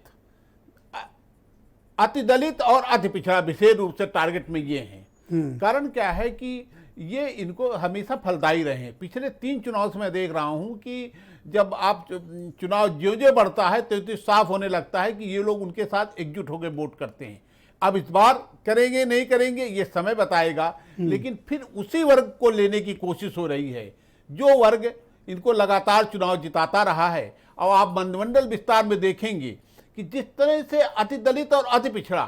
Speaker 8: अति दलित और अति पिछड़ा विशेष रूप से टारगेट में ये हैं। कारण क्या है कि ये इनको हमेशा फलदायी रहे हैं। पिछले 3 चुनाव से मैं देख रहा हूं कि जब आप चुनाव ज्यों बढ़ता है तो साफ होने लगता है कि ये लोग उनके साथ एकजुट होकर वोट करते हैं। अब इस बार करेंगे नहीं करेंगे ये समय बताएगा, लेकिन फिर उसी वर्ग को लेने की कोशिश हो रही है जो वर्ग इनको लगातार चुनाव जिताता रहा है। और आप मंत्रिमंडल विस्तार में देखेंगे कि जिस तरह से अति दलित और अति पिछड़ा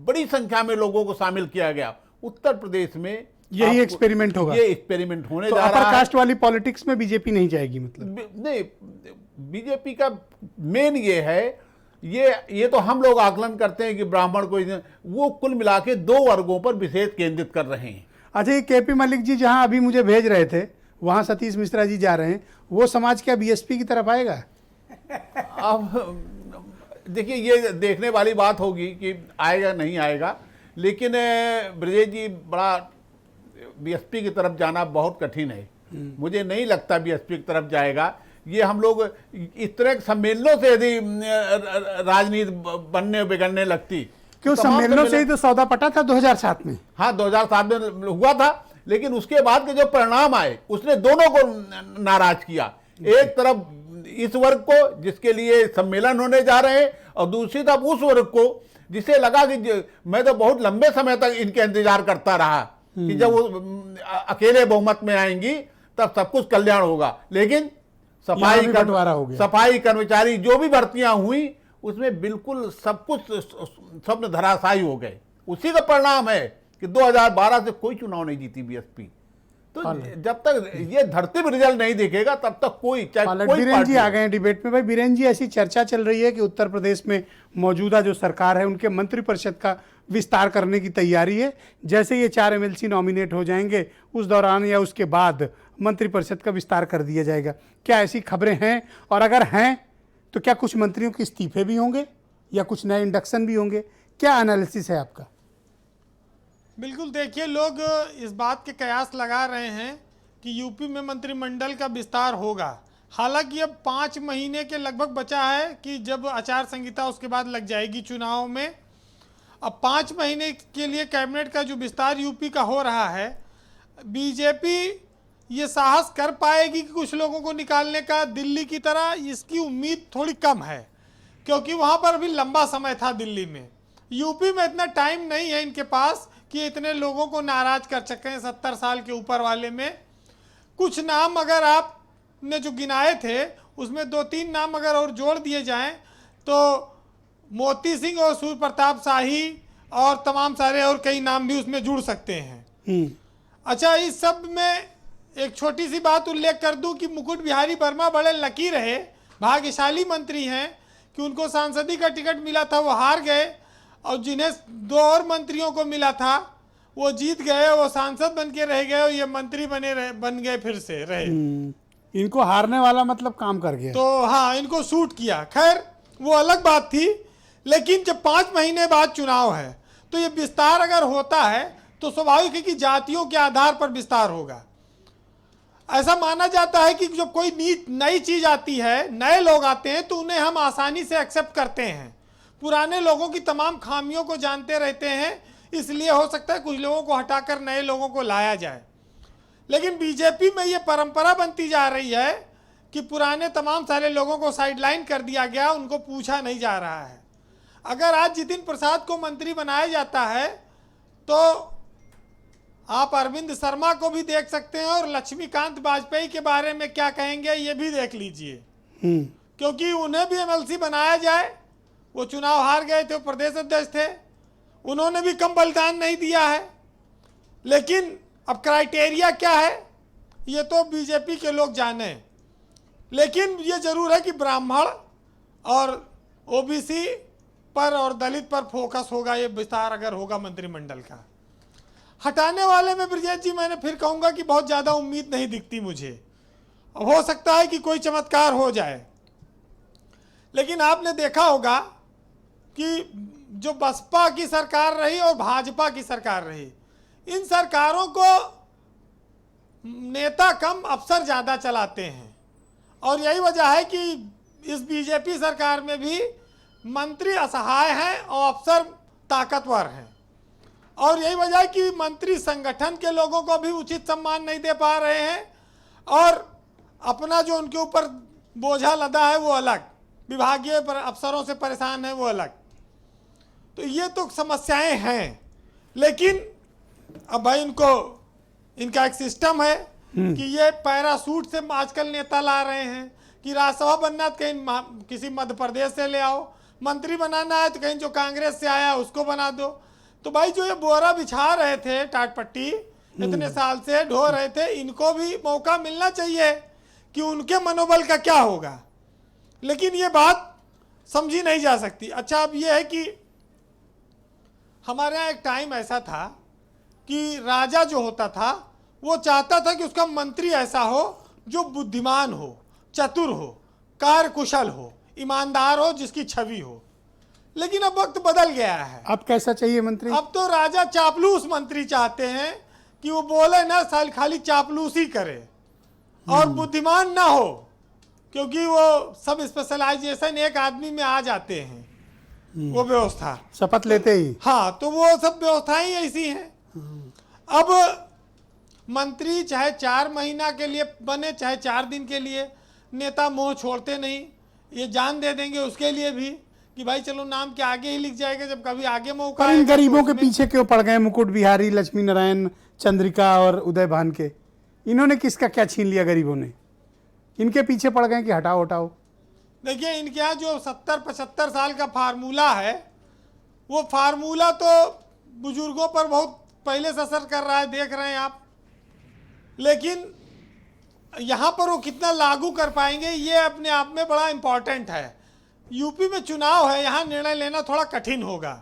Speaker 8: बड़ी संख्या में लोगों को शामिल किया गया, उत्तर प्रदेश में
Speaker 1: यही एक्सपेरिमेंट होगा।
Speaker 8: ये एक्सपेरिमेंट होने
Speaker 1: तो
Speaker 8: जा
Speaker 1: अपर
Speaker 8: रहा है।
Speaker 1: कास्ट वाली पॉलिटिक्स में बीजेपी नहीं जाएगी, मतलब
Speaker 8: नहीं, बीजेपी का मेन ये है, ये तो हम लोग आकलन करते हैं कि ब्राह्मण को वो कुल मिला के 2 वर्गों पर विशेष केंद्रित कर रहे हैं।
Speaker 1: अच्छा, ये केपी मलिक जी जहां अभी मुझे भेज रहे थे वहां सतीश मिश्रा जी जा रहे हैं, वो समाज क्या बीएसपी की तरफ आएगा?
Speaker 8: अब देखिए ये देखने वाली बात होगी कि आएगा नहीं आएगा, लेकिन ब्रजेश जी बड़ा बीएसपी की तरफ जाना बहुत कठिन है। मुझे नहीं लगता बीएसपी की तरफ जाएगा। ये हम लोग इस तरह के सम्मेलनों से यदि राजनीति बनने बिगड़ने लगती,
Speaker 1: क्यों सम्मेलनों से ही तो सौदा पटा था 2007 में।
Speaker 8: हाँ 2007 में हुआ था, लेकिन उसके बाद के जो परिणाम आए उसने दोनों को नाराज किया। एक तरफ इस वर्ग को जिसके लिए सम्मेलन होने जा रहे हैं, और दूसरी तरफ उस वर्ग को जिसे लगा कि मैं तो बहुत लंबे समय तक इनके इंतजार करता रहा कि जब वो अकेले बहुमत में आएंगी तब सब कुछ कल्याण होगा। लेकिन सफाई कर्मचारी जो भी भर्तियां हुई उसमें बिल्कुल सब कुछ स्वप्न धराशायी हो गए। उसी का परिणाम है कि 2012 से कोई चुनाव नहीं जीती बीएसपी। तो जब तक ये धरती में रिजल्ट नहीं दिखेगा तब तक कोई
Speaker 1: बीरेन जी आ गए हैं डिबेट में। भाई बीरेन जी, ऐसी चर्चा चल रही है कि उत्तर प्रदेश में मौजूदा जो सरकार है उनके मंत्रिपरिषद का विस्तार करने की तैयारी है। जैसे ये 4 एमएलसी नॉमिनेट हो जाएंगे उस दौरान या उसके बाद मंत्रिपरिषद का विस्तार कर दिया जाएगा। क्या ऐसी खबरें हैं? और अगर हैं तो क्या कुछ मंत्रियों के इस्तीफे भी होंगे या कुछ नए इंडक्शन भी होंगे? क्या एनालिसिस है आपका?
Speaker 9: बिल्कुल, देखिए लोग इस बात के कयास लगा रहे हैं कि यूपी में मंत्रिमंडल का विस्तार होगा। हालांकि अब 5 महीने के लगभग बचा है कि जब आचार संहिता उसके बाद लग जाएगी चुनाव में। अब 5 महीने के लिए कैबिनेट का जो विस्तार यूपी का हो रहा है, बीजेपी ये साहस कर पाएगी कि कुछ लोगों को निकालने का दिल्ली की तरह? इसकी उम्मीद थोड़ी कम है, क्योंकि वहाँ पर अभी लंबा समय था दिल्ली में। यूपी में इतना टाइम नहीं है इनके पास कि इतने लोगों को नाराज कर सकें 70 साल के ऊपर वाले में। कुछ नाम अगर आपने जो गिनाए थे उसमें 2-3 नाम अगर और जोड़ दिए जाएं तो मोती सिंह और सूर्य प्रताप शाही और तमाम सारे और कई नाम भी उसमें जुड़ सकते हैं। अच्छा, इस सब में एक छोटी सी बात उल्लेख कर दूं कि मुकुट बिहारी वर्मा बड़े लकी रहे, भाग्यशाली मंत्री हैं कि उनको सांसदी का टिकट मिला था, वो हार गए, और जिन्हें 2 और मंत्रियों को मिला था वो जीत गए, वो सांसद बन के रह गए और ये मंत्री बन गए, फिर से रहे।
Speaker 1: इनको हारने वाला मतलब काम कर गया।
Speaker 9: तो हाँ, इनको सूट किया। खैर वो अलग बात थी, लेकिन जब 5 महीने बाद चुनाव है तो ये विस्तार अगर होता है तो स्वाभाविक है कि जातियों के आधार पर विस्तार होगा। ऐसा माना जाता है कि जब कोई नई चीज आती है, नए लोग आते हैं, तो उन्हें हम आसानी से एक्सेप्ट करते हैं। पुराने लोगों की तमाम खामियों को जानते रहते हैं, इसलिए हो सकता है कुछ लोगों को हटाकर नए लोगों को लाया जाए। लेकिन बीजेपी में ये परंपरा बनती जा रही है कि पुराने तमाम सारे लोगों को साइडलाइन कर दिया गया, उनको पूछा नहीं जा रहा है। अगर आज जितिन प्रसाद को मंत्री बनाया जाता है तो आप अरविंद शर्मा को भी देख सकते हैं और लक्ष्मीकांत वाजपेयी के बारे में क्या कहेंगे ये भी देख लीजिए, क्योंकि उन्हें भी एमएलसी बनाया जाए। वो चुनाव हार गए थे, वो प्रदेश अध्यक्ष थे, उन्होंने भी कम बलिदान नहीं दिया है। लेकिन अब क्राइटेरिया क्या है ये तो बीजेपी के लोग जाने। लेकिन ये जरूर है कि ब्राह्मण और ओबीसी पर और दलित पर फोकस होगा ये विस्तार अगर होगा मंत्रिमंडल का। हटाने वाले में ब्रजेश जी मैं फिर कहूँगा कि बहुत ज़्यादा उम्मीद नहीं दिखती मुझे। हो सकता है कि कोई चमत्कार हो जाए, लेकिन आपने देखा होगा कि जो बसपा की सरकार रही और भाजपा की सरकार रही, इन सरकारों को नेता कम अफसर ज़्यादा चलाते हैं। और यही वजह है कि इस बीजेपी सरकार में भी मंत्री असहाय हैं और अफसर ताकतवर हैं। और यही वजह है कि मंत्री संगठन के लोगों को भी उचित सम्मान नहीं दे पा रहे हैं और अपना जो उनके ऊपर बोझा लदा है वो अलग, विभागीय अफसरों से परेशान है वो अलग। तो ये तो समस्याएं हैं, लेकिन अब भाई इनका एक सिस्टम है कि ये पैरासूट से आजकल नेता ला रहे हैं कि राज्यसभा बनना है तो कहीं किसी मध्य प्रदेश से ले आओ, मंत्री बनाना है तो कहीं जो कांग्रेस से आया उसको बना दो। तो भाई जो ये बोरा बिछा रहे थे, टाट पट्टी इतने साल से ढो रहे थे, इनको भी मौका मिलना चाहिए कि उनके मनोबल का क्या होगा। लेकिन ये बात समझी नहीं जा सकती। अच्छा, अब ये है कि हमारे यहाँ एक टाइम ऐसा था कि राजा जो होता था वो चाहता था कि उसका मंत्री ऐसा हो जो बुद्धिमान हो, चतुर हो, कार्यकुशल हो, ईमानदार हो, जिसकी छवि हो। लेकिन अब वक्त बदल गया है।
Speaker 1: अब कैसा चाहिए मंत्री?
Speaker 9: अब तो राजा चापलूस मंत्री चाहते हैं कि वो बोले ना, साल खाली चापलूसी करे और बुद्धिमान ना हो, क्योंकि वो सब स्पेशलाइजेशन एक आदमी में आ जाते हैं, वो व्यवस्था
Speaker 1: शपथ लेते ही।
Speaker 9: हाँ, तो वो सब व्यवस्थाएं ऐसी हैं। अब मंत्री चाहे 4 महीना के लिए बने चाहे 4 दिन के लिए, नेता मोह छोड़ते नहीं। ये जान दे देंगे उसके लिए भी कि भाई चलो नाम के आगे ही लिख जाएगा, जब कभी आगे मौका
Speaker 1: पर इन
Speaker 9: आएगा
Speaker 1: गरीबों
Speaker 9: तो
Speaker 1: के
Speaker 9: उसमें-
Speaker 1: पीछे क्यों पड़ गए? मुकुट बिहारी, लक्ष्मी नारायण, चंद्रिका और उदय भान के, इन्होंने किसका क्या छीन लिया गरीबों ने? इनके पीछे पड़ गए कि हटाओ हटाओ।
Speaker 9: देखिए, इनके यहाँ जो 70-75 साल का फार्मूला है, वो फार्मूला तो बुजुर्गों पर बहुत पहले से असर कर रहा है, देख रहे हैं आप। लेकिन यहाँ पर वो कितना लागू कर पाएंगे, ये अपने आप में बड़ा इम्पॉर्टेंट है। यूपी में चुनाव है, यहाँ निर्णय लेना थोड़ा कठिन होगा।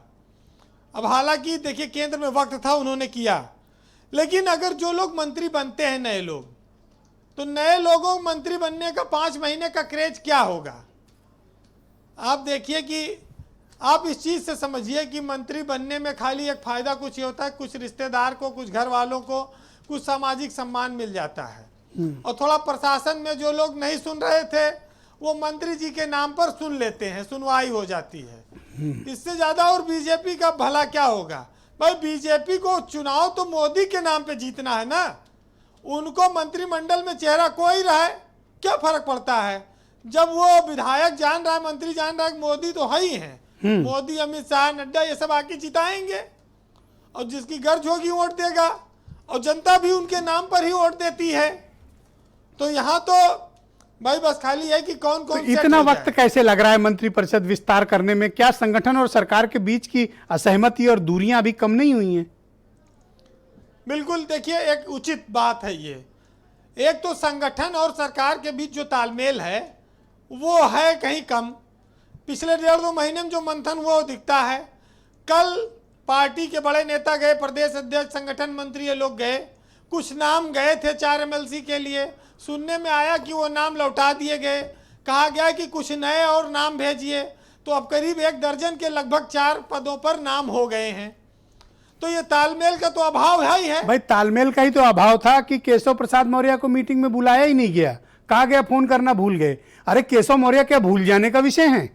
Speaker 9: अब हालांकि देखिए, केंद्र में वक्त था, उन्होंने किया। लेकिन अगर जो लोग मंत्री बनते हैं, नए लोग, तो नए लोगों को मंत्री बनने का 5 महीने का क्रेज क्या होगा। आप देखिए कि आप इस चीज़ से समझिए कि मंत्री बनने में खाली एक फ़ायदा कुछ ये होता है, कुछ रिश्तेदार को, कुछ घर वालों को कुछ सामाजिक सम्मान मिल जाता है। और थोड़ा प्रशासन में जो लोग नहीं सुन रहे थे, वो मंत्री जी के नाम पर सुन लेते हैं, सुनवाई हो जाती है। इससे ज़्यादा और बीजेपी का भला क्या होगा? भाई बीजेपी को चुनाव तो मोदी के नाम पे जीतना है ना। उनको मंत्रिमंडल में चेहरा कोई रहे क्या फर्क पड़ता है? जब वो विधायक जान रहा है, मंत्री जान रहा है, मोदी तो है ही हैं। मोदी, अमित शाह, नड्डा, ये सब आके जिताएंगे और जिसकी गर्ज होगी वोट देगा, और जनता भी उनके नाम पर ही वोट देती है। तो यहाँ तो भाई बस खाली है कि कौन कौन
Speaker 1: तो इतना वक्त कैसे लग रहा है मंत्रिपरिषद विस्तार करने में? क्या संगठन और सरकार के बीच की असहमति और दूरियां अभी कम नहीं हुई हैं?
Speaker 9: बिल्कुल, देखिए, एक उचित बात है ये। एक तो संगठन और सरकार के बीच जो तालमेल है वो है कहीं कम। पिछले 1.5-2 महीने में जो मंथन वो दिखता है। कल पार्टी के बड़े नेता गए, प्रदेश अध्यक्ष, संगठन मंत्री, ये लोग गए। कुछ नाम गए थे 4 MLC के लिए, सुनने में आया कि वो नाम लौटा दिए गए। कहा गया कि कुछ नए और नाम भेजिए। तो अब करीब 1 दर्जन के लगभग 4 पदों पर नाम हो गए हैं। तो ये तालमेल का तो अभाव है ही है।
Speaker 1: भाई तालमेल का ही तो अभाव था कि केशव प्रसाद मौर्य को मीटिंग में बुलाया ही नहीं गया, कहा गया फोन करना भूल गए। अरे केशव मौर्य क्या भूल जाने का विषय है?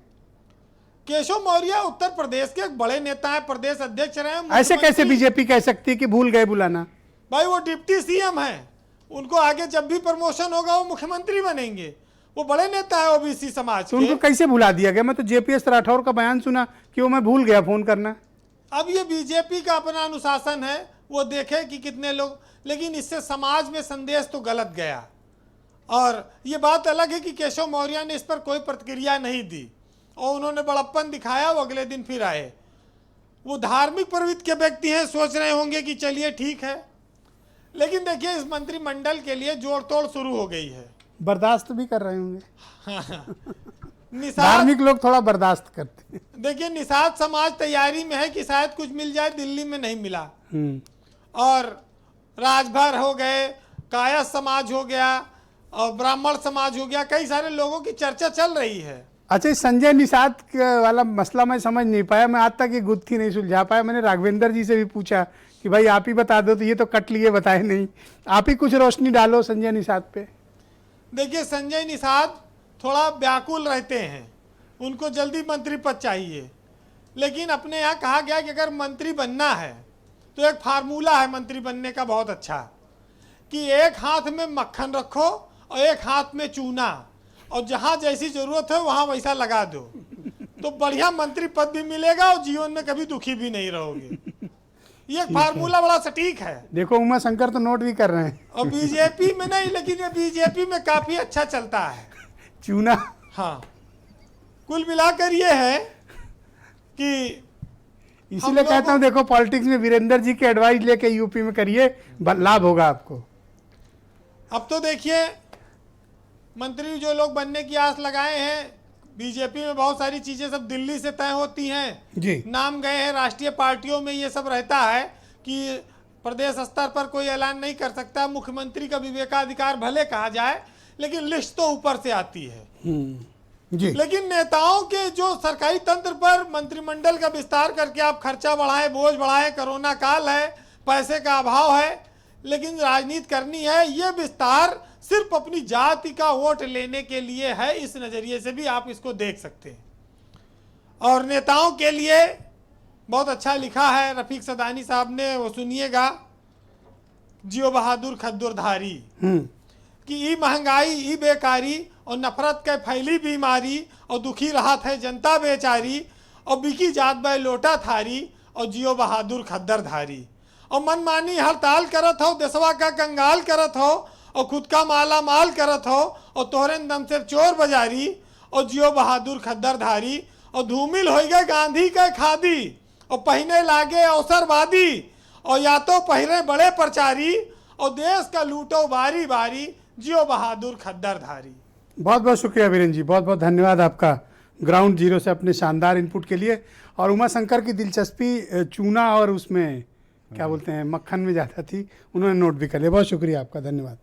Speaker 9: केशव मौर्य उत्तर प्रदेश के एक बड़े नेता है, प्रदेश अध्यक्ष रहे हैं।
Speaker 1: ऐसे कैसे बीजेपी कह सकती है कि भूल गए बुलाना?
Speaker 9: भाई वो डिप्टी CM है, उनको आगे जब भी प्रमोशन होगा वो मुख्यमंत्री बनेंगे। वो बड़े नेता है ओबीसी समाज
Speaker 1: तो उनको
Speaker 9: के।
Speaker 1: कैसे भुला दिया गया? मैं तो JPS राठौर का बयान सुना कि वो मैं भूल गया फोन करना।
Speaker 9: अब ये बीजेपी का अपना अनुशासन है, वो देखे कि कितने लोग, लेकिन इससे समाज में संदेश तो गलत गया। और ये बात अलग है कि केशव मौर्य ने इस पर कोई प्रतिक्रिया नहीं दी और उन्होंने बड़प्पन दिखाया। वो अगले दिन फिर आए। वो धार्मिक प्रवृत्ति के व्यक्ति हैं, सोच रहे होंगे कि चलिए ठीक है। लेकिन देखिए, इस मंत्रिमंडल के लिए जोड़ तोड़ शुरू हो गई है।
Speaker 1: बर्दाश्त भी कर रहे होंगे।
Speaker 9: निषाद,
Speaker 1: धार्मिक लोग थोड़ा बर्दाश्त करते हैं।
Speaker 9: देखिए, निषाद समाज तैयारी में है कि शायद कुछ मिल जाए, दिल्ली में नहीं मिला। और राजभर हो गए, कायस्थ समाज हो गया और ब्राह्मण समाज हो गया, कई सारे लोगों की चर्चा चल रही है।
Speaker 1: अच्छा, इस संजय निषाद वाला मसला मैं समझ नहीं पाया, मैं आज तक ये गुत्थी नहीं सुलझा पाया। मैंने राघवेंद्र जी से भी पूछा कि भाई आप ही बता दो, तो ये तो कट लिए बताए नहीं। आप ही कुछ रोशनी डालो संजय निषाद पे।
Speaker 9: देखिए, संजय निषाद थोड़ा व्याकुल रहते हैं, उनको जल्दी मंत्री पद चाहिए, लेकिन अपने यहाँ कहा गया कि अगर मंत्री बनना है तो एक फार्मूला है मंत्री बनने का बहुत अच्छा, कि एक हाथ में मक्खन रखो और एक हाथ में चूना, और जहाँ जैसी जरूरत है वहाँ वैसा लगा दो, तो बढ़िया मंत्री पद भी मिलेगा और जीवन में कभी दुखी भी नहीं रहोगे। ये फार्मूला बड़ा सटीक है।
Speaker 1: देखो उमा शंकर तो नोट भी कर रहे हैं।
Speaker 9: और बीजेपी में नहीं, लेकिन ये बीजेपी में काफी अच्छा चलता है
Speaker 1: चूना।
Speaker 9: हाँ, कुल मिलाकर ये है कि
Speaker 1: इसीलिए कहता हूँ, देखो पॉलिटिक्स में वीरेंद्र जी की एडवाइस लेके यूपी में करिए, लाभ होगा आपको।
Speaker 9: अब तो देखिए, मंत्री जो लोग बनने की आस लगाए हैं, बीजेपी में बहुत सारी चीजें सब दिल्ली से तय होती हैं
Speaker 1: जी।
Speaker 9: नाम गए हैं, राष्ट्रीय पार्टियों में ये सब रहता है कि प्रदेश स्तर पर कोई ऐलान नहीं कर सकता, मुख्यमंत्री का विवेकाधिकार भले कहा जाए, लेकिन लिस्ट तो ऊपर से आती है।
Speaker 1: जी।
Speaker 9: लेकिन नेताओं के जो सरकारी तंत्र पर मंत्रिमंडल का विस्तार करके आप खर्चा बढ़ाएं, बोझ बढ़ाएं, कोरोना काल है, पैसे का अभाव है, लेकिन राजनीति करनी है, ये विस्तार सिर्फ अपनी जाति का वोट लेने के लिए है, इस नजरिए से भी आप इसको देख सकते हैं। और नेताओं के लिए बहुत अच्छा लिखा है रफीक सदानी साहब ने, वो सुनिएगा। जियो बहादुर खद्दुरधारी कि ई महंगाई, ई बेकारी और नफरत के फैली बीमारी, और दुखी राहत है जनता बेचारी, और बिकी जात बे लोटा थारी, और जियो बहादुर खद्दरधारी। और मनमानी हड़ताल करत हो, देशवा का कंगाल करत हो, और खुद का माला माल करत हो, और तोहरे दम से चोर बाजारी, और जियो बहादुर खद्दरधारी। और धूमिल हो गए गांधी के खादी, और पहने लागे अवसरवादी, और या तो पहरे बड़े प्रचारी, और देश का लूटो बारी बारी, जियो बहादुर खद्दरधारी।
Speaker 1: बहुत बहुत शुक्रिया वीरेंद्र जी, बहुत बहुत धन्यवाद आपका ग्राउंड जीरो से अपने शानदार इनपुट के लिए। और उमा शंकर की दिलचस्पी चूना और उसमें क्या बोलते हैं मक्खन में ज़्यादा थी, उन्होंने नोट भी कर लिया। बहुत शुक्रिया आपका, धन्यवाद।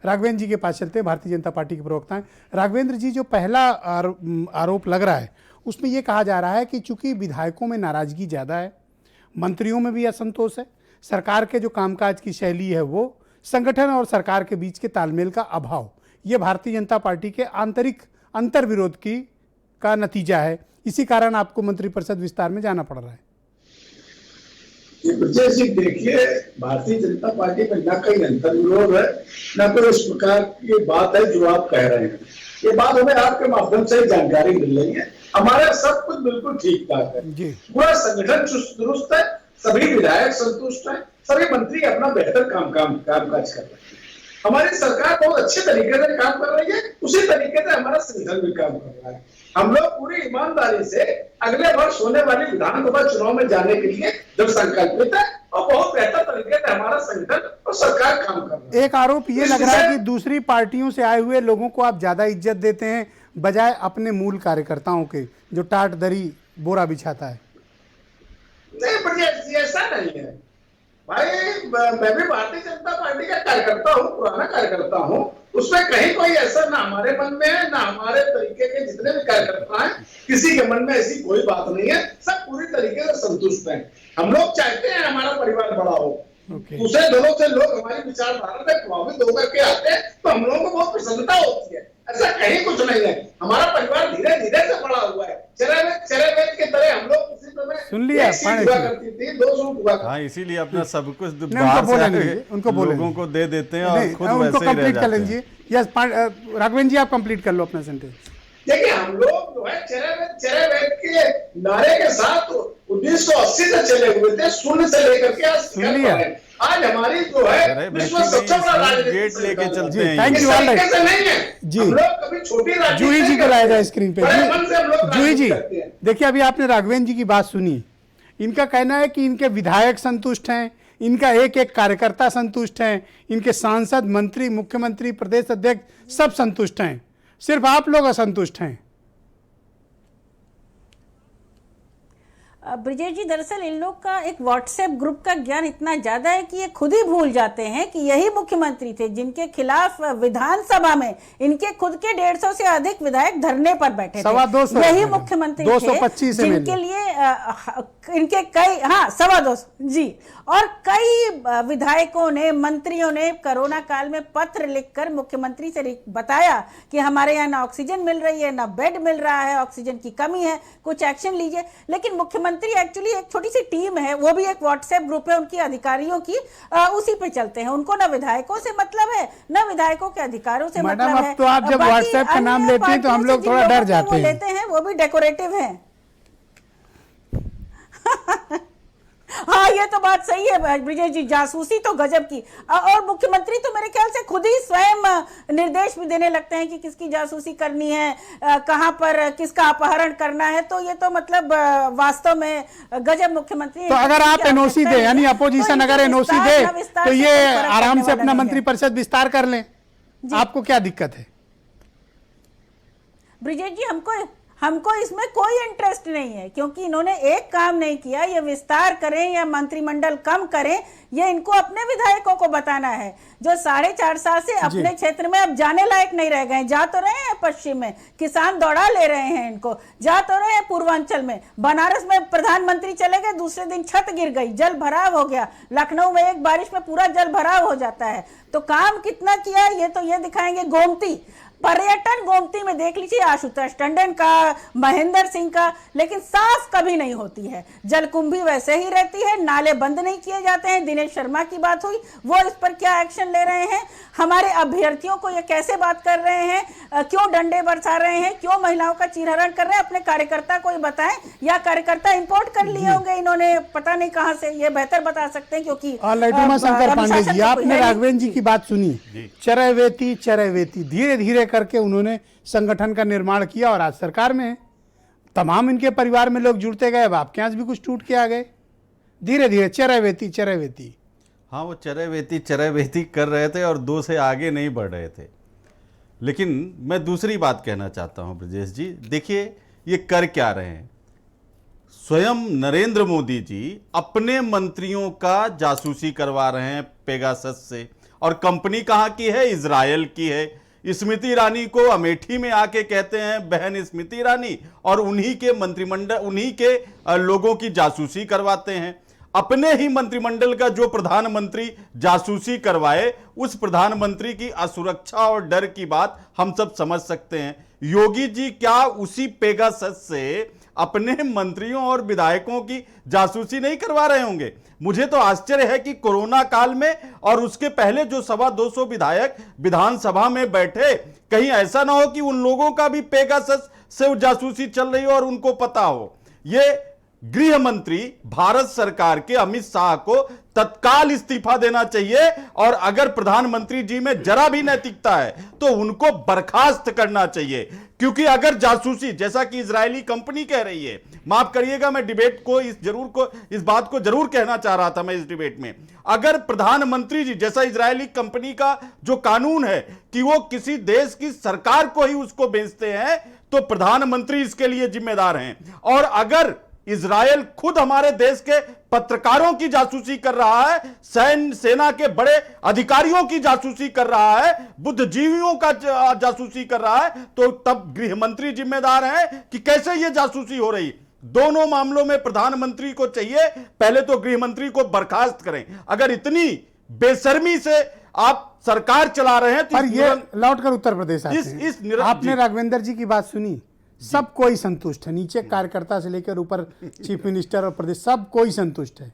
Speaker 1: राघवेंद्र जी के पास चलते हैं, भारतीय जनता पार्टी के प्रवक्ता हैं। राघवेंद्र जी, जो पहला आरोप लग रहा है उसमें ये कहा जा रहा है कि चूंकि विधायकों में नाराजगी ज़्यादा है, मंत्रियों में भी असंतोष है, सरकार के जो कामकाज की शैली है वो, संगठन और सरकार के बीच के तालमेल का अभाव, ये भारतीय जनता पार्टी के आंतरिक अंतर्विरोध का नतीजा है। इसी कारण आपको मंत्रिपरिषद विस्तार में जाना पड़ रहा है।
Speaker 4: ब्रजेश जी, देखिए, भारतीय जनता पार्टी में न कहीं अंतर्विरोध है, न कोई इस प्रकार की बात है जो आप कह रहे हैं। ये बात हमें आपके माध्यम से जानकारी मिल रही है। हमारा सब कुछ बिल्कुल ठीक ठाक है, पूरा संगठन चुस्त दुरुस्त है, सभी विधायक संतुष्ट हैं, सभी मंत्री अपना बेहतर कामकाज कर रहे हैं। हमारी सरकार बहुत अच्छे तरीके से काम कर रही है, उसी तरीके से हमारा संगठन भी काम कर रहा है। हम लोग पूरी ईमानदारी से अगले वर्ष होने वाली विधानसभा चुनाव में जाने के लिए जब संकल्पित है, और बहुत बेहतर तरीके से हमारा संगठन और सरकार काम कर रही है।
Speaker 1: एक आरोप ये लग रहा है कि दूसरी पार्टियों से आए हुए लोगों को आप ज्यादा इज्जत देते हैं बजाय अपने मूल कार्यकर्ताओं के, जो टाट दरी बोरा बिछाता है।
Speaker 4: नहीं, पर ऐसा नहीं है भाई, मैं भी भारतीय जनता पार्टी का कार्यकर्ता हूँ, पुराना कार्यकर्ता हूँ, उसमें कहीं कोई ऐसा ना हमारे मन में है, ना हमारे तरीके के जितने भी कार्यकर्ता हैं, किसी के मन में ऐसी कोई बात नहीं है, सब पूरी तरीके से संतुष्ट हैं। हम लोग चाहते हैं हमारा परिवार बड़ा हो, दूसरे दलों से लोग हमारी विचारधारा से प्रभावित होकर के आते हैं, तो हम लोगों को बहुत प्रसन्नता होती है। ऐसा कहीं कुछ नहीं है, हमारा परिवार धीरे धीरे से बड़ा हुआ है। चरवेद के तरह हम लोग किसी समय
Speaker 1: सुन लिया,
Speaker 4: हुआ करती थी, 2 सूट हुआ।
Speaker 6: हाँ, इसीलिए अपना सब कुछ
Speaker 1: उनको
Speaker 6: लोगों को दे देते हैं और खुद
Speaker 1: उनको
Speaker 6: वैसे ही रह
Speaker 1: कंप्लीट कर
Speaker 6: जाते हैं।
Speaker 1: लीजिए। यस, राघवेंद्र जी आप कंप्लीट कर लो अपना सेंटेंस।
Speaker 4: देखिए, हम लोग जो है चरवेद के नारे के साथ 1980 से चले हुए थे, शून्य से लेकर के आज हमारी जो है विश्व सबसे बड़ा
Speaker 6: गेट लेके चलते हैं।
Speaker 1: थैंक यू
Speaker 4: नहीं है जी, हम लोग कभी छोटी
Speaker 1: जूही जी को लाया जाए स्क्रीन पे। जूही जी, देखिए अभी आपने राघवेंद्र जी की बात सुनी, इनका कहना है कि इनके विधायक संतुष्ट हैं, इनका एक एक कार्यकर्ता संतुष्ट हैं, इनके सांसद, मंत्री, मुख्यमंत्री, प्रदेश अध्यक्ष सब संतुष्ट हैं, सिर्फ आप लोग असंतुष्ट हैं।
Speaker 5: ब्रिजेश जी, दरअसल इन लोग का एक व्हाट्सएप ग्रुप का ज्ञान इतना ज्यादा है कि ये खुद ही भूल जाते हैं कि यही मुख्यमंत्री थे जिनके खिलाफ विधानसभा में इनके खुद के 150 से अधिक विधायक धरने पर बैठे थे। यही मुख्यमंत्री
Speaker 1: 225
Speaker 5: थे जिनके लिए इनके कई 250 जी, और कई विधायकों ने, मंत्रियों ने कोरोना काल में पत्र लिखकर मुख्यमंत्री से बताया कि हमारे यहाँ ना ऑक्सीजन मिल रही है, ना बेड मिल रहा है, ऑक्सीजन की कमी है, कुछ एक्शन लीजिए। लेकिन मुख्यमंत्री एक्चुअली एक छोटी सी टीम है, वो भी एक व्हाट्सएप ग्रुप है उनकी अधिकारियों की, उसी पे चलते हैं। उनको ना विधायकों से मतलब है, ना विधायकों के अधिकारों से मतलब है।
Speaker 1: तो आप जब व्हाट्सएप का नाम लेते हैं तो हम लोग थोड़ा डर जाते हैं।
Speaker 5: लेते हैं वो भी डेकोरेटिव है। हाँ, ये तो बात सही है ब्रिजेश जी, जासूसी तो गजब की। और मुख्यमंत्री तो मेरे ख्याल से खुद ही स्वयं निर्देश भी देने लगते हैं कि किसकी जासूसी करनी है, कहां पर किसका अपहरण करना है। तो ये तो मतलब वास्तव में गजब मुख्यमंत्री।
Speaker 1: तो अगर आप एनओसी दे, यानी अपोजिशन अगर एनओसी दे तो ये आराम से अपना मंत्रिपरिषद विस्तार कर लें, आपको क्या दिक्कत है?
Speaker 5: ब्रिजेश जी, हमको इसमें कोई इंटरेस्ट नहीं है, क्योंकि इन्होंने एक काम नहीं किया। ये विस्तार करें या मंत्रिमंडल कम करें, ये इनको अपने विधायकों को बताना है, जो 4.5 साल से अपने क्षेत्र में अब जाने लायक नहीं रह गए। जा तो रहे हैं पश्चिम में, किसान दौड़ा ले रहे हैं इनको, जा तो रहे हैं पूर्वांचल में, बनारस में प्रधानमंत्री चले गए, दूसरे दिन छत गिर गई, जल भराव हो गया। लखनऊ में एक बारिश में पूरा जल भराव हो जाता है। तो काम कितना किया ये तो ये दिखाएंगे। गोमती पर्यटन, गोमती में देख लीजिए आशुतोष टंडन का, महेंद्र सिंह का, लेकिन साफ कभी नहीं होती है। जलकुंभी वैसे ही रहती है, नाले बंद नहीं किए जाते हैं। दिनेश शर्मा की बात हुई, वो इस पर क्या एक्शन ले रहे हैं? हमारे अभ्यर्थियों को ये कैसे बात कर रहे हैं, क्यों डंडे बरसा रहे हैं, क्यों महिलाओं का चीरहरण कर रहे हैं? अपने कार्यकर्ता को बताएं, या कार्यकर्ता इंपोर्ट कर लिए होंगे इन्होंने पता नहीं कहां से, ये बेहतर बता सकते हैं। क्योंकि
Speaker 1: शंकर पांडे जी, आपने राघवेंद्र जी की बात सुनी, चरैवेती चरैवेती, धीरे धीरे करके उन्होंने संगठन का निर्माण किया और आज सरकार में तमाम इनके परिवार में लोग जुड़ते गए। अब आपके यहाँ भी कुछ टूट के आ गए, धीरे धीरे चरैवेती चरैवेती।
Speaker 6: हाँ, वो चरैवेती चरैवेती कर रहे थे और 2 से आगे नहीं बढ़ रहे थे। लेकिन मैं दूसरी बात कहना चाहता हूं ब्रजेश जी, देखिए ये कर क्या रहे हैं। स्वयं नरेंद्र मोदी जी अपने मंत्रियों का जासूसी करवा रहे हैं पेगासस से, और कंपनी कहाँ की है? इजराइल की है। स्मृति ईरानी को अमेठी में आके कहते हैं बहन स्मृति ईरानी, और उन्हीं के मंत्रिमंडल, उन्हीं के लोगों की जासूसी करवाते हैं। अपने ही मंत्रिमंडल का जो प्रधानमंत्री जासूसी करवाए, उस प्रधानमंत्री की असुरक्षा और डर की बात हम सब समझ सकते हैं। योगी जी क्या उसी पेगासस से अपने मंत्रियों और विधायकों की जासूसी नहीं करवा रहे होंगे? मुझे तो आश्चर्य है कि कोरोना काल में और उसके पहले जो 225 विधायक विधानसभा में बैठे, कहीं ऐसा ना हो कि उन लोगों का भी पेगासस से जासूसी चल रही हो और उनको पता हो। ये गृह मंत्री भारत सरकार के अमित शाह को तत्काल इस्तीफा देना चाहिए, और अगर प्रधानमंत्री जी में जरा भी नैतिकता है तो उनको बर्खास्त करना चाहिए। क्योंकि अगर जासूसी, जैसा कि इजरायली कंपनी कह रही है, माफ करिएगा मैं डिबेट को इस बात को जरूर कहना चाह रहा था मैं इस डिबेट में, अगर प्रधानमंत्री जी जैसा इजरायली कंपनी का जो कानून है कि वो किसी देश की सरकार को ही उसको बेचते हैं, तो प्रधानमंत्री इसके लिए जिम्मेदार हैं। और अगर इजराइल खुद हमारे देश के पत्रकारों की जासूसी कर रहा है, सेना के बड़े अधिकारियों की जासूसी कर रहा है, बुद्धिजीवियों का जासूसी कर रहा है, तो तब गृह मंत्री जिम्मेदार हैं कि कैसे यह जासूसी हो रही। दोनों मामलों में प्रधानमंत्री को चाहिए पहले तो गृह मंत्री को बर्खास्त करें। अगर इतनी बेशर्मी से आप सरकार चला रहे हैं तो
Speaker 1: पर ये लौटकर उत्तर प्रदेश आते हैं। आपने राघवेंद्र जी की बात सुनी, सब कोई संतुष्ट है, नीचे कार्यकर्ता से लेकर ऊपर चीफ मिनिस्टर और प्रदेश, सब कोई संतुष्ट है।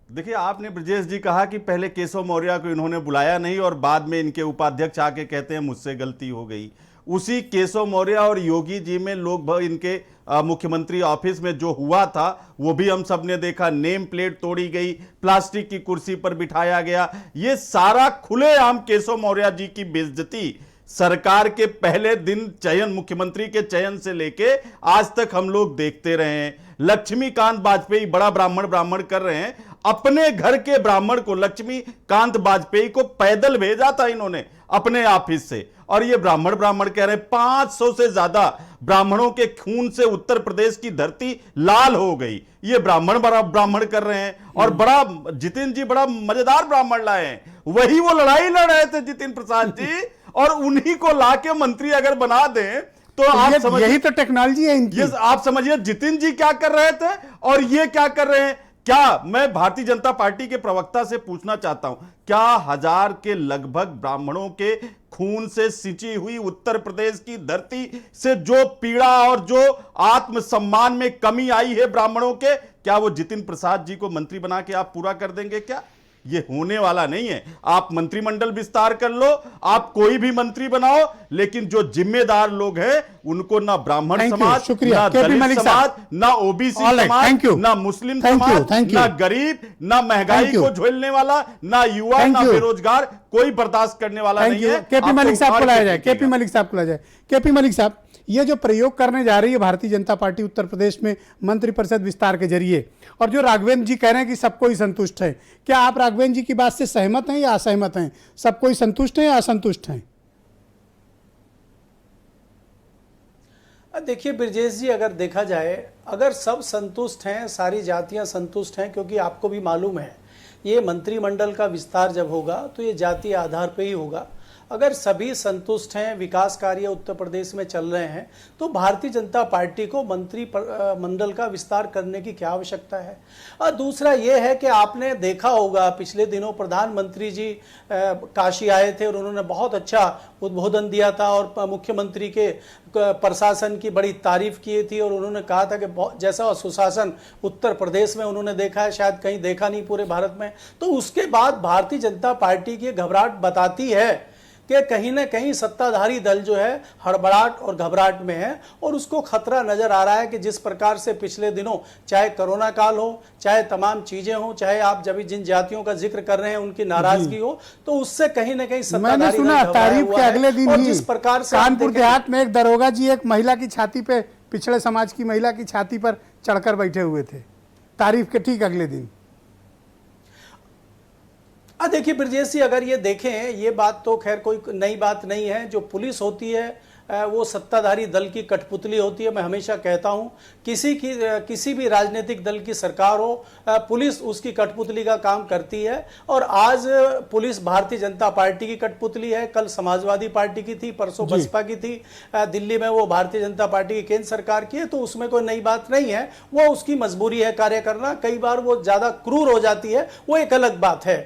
Speaker 6: देखिए, आपने ब्रजेश जी कहा कि पहले केशव मौर्य को इन्होंने बुलाया नहीं और बाद में इनके उपाध्यक्ष आके कहते हैं मुझसे गलती हो गई। उसी केशव मौर्य और योगी जी में लोग इनके मुख्यमंत्री ऑफिस में जो हुआ था वो भी हम सब ने देखा। नेम प्लेट तोड़ी गई, प्लास्टिक की कुर्सी पर बिठाया गया, ये सारा खुलेआम केशव मौर्य जी की बेइज्जती सरकार के पहले दिन चयन, मुख्यमंत्री के चयन से लेके आज तक हम लोग देखते रहे हैं। लक्ष्मीकांत वाजपेयी बड़ा ब्राह्मण कर रहे हैं, अपने घर के ब्राह्मण को, लक्ष्मीकांत वाजपेयी को पैदल भेजा था इन्होंने अपने ऑफिस से, और ये ब्राह्मण ब्राह्मण कह रहे हैं। 500 से ज्यादा ब्राह्मणों के खून से उत्तर प्रदेश की धरती लाल हो गई, ये ब्राह्मण बड़ा ब्राह्मण कर रहे हैं। और बड़ा जितिन जी बड़ा मजेदार ब्राह्मण लाए हैं, वही वो लड़ाई लड़ रहे थे जितिन प्रसाद जी, और उन्हीं को लाके मंत्री अगर बना दें तो आप समझिए,
Speaker 1: यही तो टेक्नोलॉजी है इनकी।
Speaker 6: आप समझिए जितिन जी क्या कर रहे थे और ये क्या कर रहे हैं। क्या मैं भारतीय जनता पार्टी के प्रवक्ता से पूछना चाहता हूं, क्या 1000 के लगभग ब्राह्मणों के खून से सिंची हुई उत्तर प्रदेश की धरती से जो पीड़ा और जो आत्मसम्मान में कमी आई है ब्राह्मणों के, क्या वो जितिन प्रसाद जी को मंत्री बना के आप पूरा कर देंगे? क्या ये होने वाला नहीं है। आप मंत्रिमंडल विस्तार कर लो, आप कोई भी मंत्री बनाओ, लेकिन जो जिम्मेदार लोग हैं उनको ना ब्राह्मण समाज, ना दलित समाज, ना ओबीसी समाज, ना मुस्लिम समाज, ना गरीब, ना महंगाई को झेलने वाला, ना युवा, ना बेरोजगार, कोई बर्दाश्त करने वाला नहीं है।
Speaker 1: केपी मलिक साहब को लाया जाए, केपी मलिक साहब को लाया जाए। केपी मलिक साहब, ये जो प्रयोग करने जा रही है भारतीय जनता पार्टी उत्तर प्रदेश में मंत्रिपरिषद विस्तार के जरिए, और जो राघवेंद्र जी कह रहे हैं कि सब कोई संतुष्ट है, क्या आप राघवेंद्र जी की बात से सहमत हैं या असहमत हैं? सब कोई संतुष्ट है या असंतुष्ट हैं?
Speaker 7: देखिए ब्रजेश जी, अगर देखा जाए, अगर सब संतुष्ट हैं, सारी जातियां संतुष्ट हैं, क्योंकि आपको भी मालूम है ये मंत्रिमंडल का विस्तार जब होगा तो ये जातीय आधार पे ही होगा। अगर सभी संतुष्ट हैं, विकास कार्य उत्तर प्रदेश में चल रहे हैं, तो भारतीय जनता पार्टी को मंत्रिमंडल का विस्तार करने की क्या आवश्यकता है। और दूसरा ये है कि आपने देखा होगा पिछले दिनों प्रधानमंत्री जी काशी आए थे और उन्होंने बहुत अच्छा उद्बोधन दिया था और मुख्यमंत्री के प्रशासन की बड़ी तारीफ की थी, और उन्होंने कहा था कि जैसा सुशासन उत्तर प्रदेश में उन्होंने देखा है शायद कहीं देखा नहीं पूरे भारत में। तो उसके बाद भारतीय जनता पार्टी की घबराहट बताती है कि कहीं ना कहीं सत्ताधारी दल जो है हड़बड़ाहट और घबराहट में है, और उसको खतरा नजर आ रहा है कि जिस प्रकार से पिछले दिनों चाहे कोरोना काल हो, चाहे तमाम चीजें हो, चाहे आप जब जिन जातियों का जिक्र कर रहे हैं उनकी नाराजगी हो, तो उससे कहीं ना कहीं
Speaker 1: मैंने सुना तारीफ के अगले दिन ही जिस प्रकार से कानपुर देहात में एक दरोगा जी एक महिला की छाती पे, पिछड़े समाज की महिला की छाती पर चढ़कर बैठे हुए थे, तारीफ के ठीक अगले दिन।
Speaker 7: देखिए ब्रजेश जी, अगर ये देखें, ये बात तो खैर कोई नई बात नहीं है। जो पुलिस होती है वो सत्ताधारी दल की कठपुतली होती है। मैं हमेशा कहता हूं किसी भी राजनीतिक दल की सरकार हो, पुलिस उसकी कठपुतली का काम करती है। और आज पुलिस भारतीय जनता पार्टी की कठपुतली है, कल समाजवादी पार्टी की थी, परसों बसपा की थी, दिल्ली में वो भारतीय जनता पार्टी की केंद्र सरकार की है। तो उसमें कोई नई बात नहीं है, वो उसकी मजबूरी है कार्य करना। कई बार वो ज्यादा क्रूर हो जाती है, वो एक अलग बात है।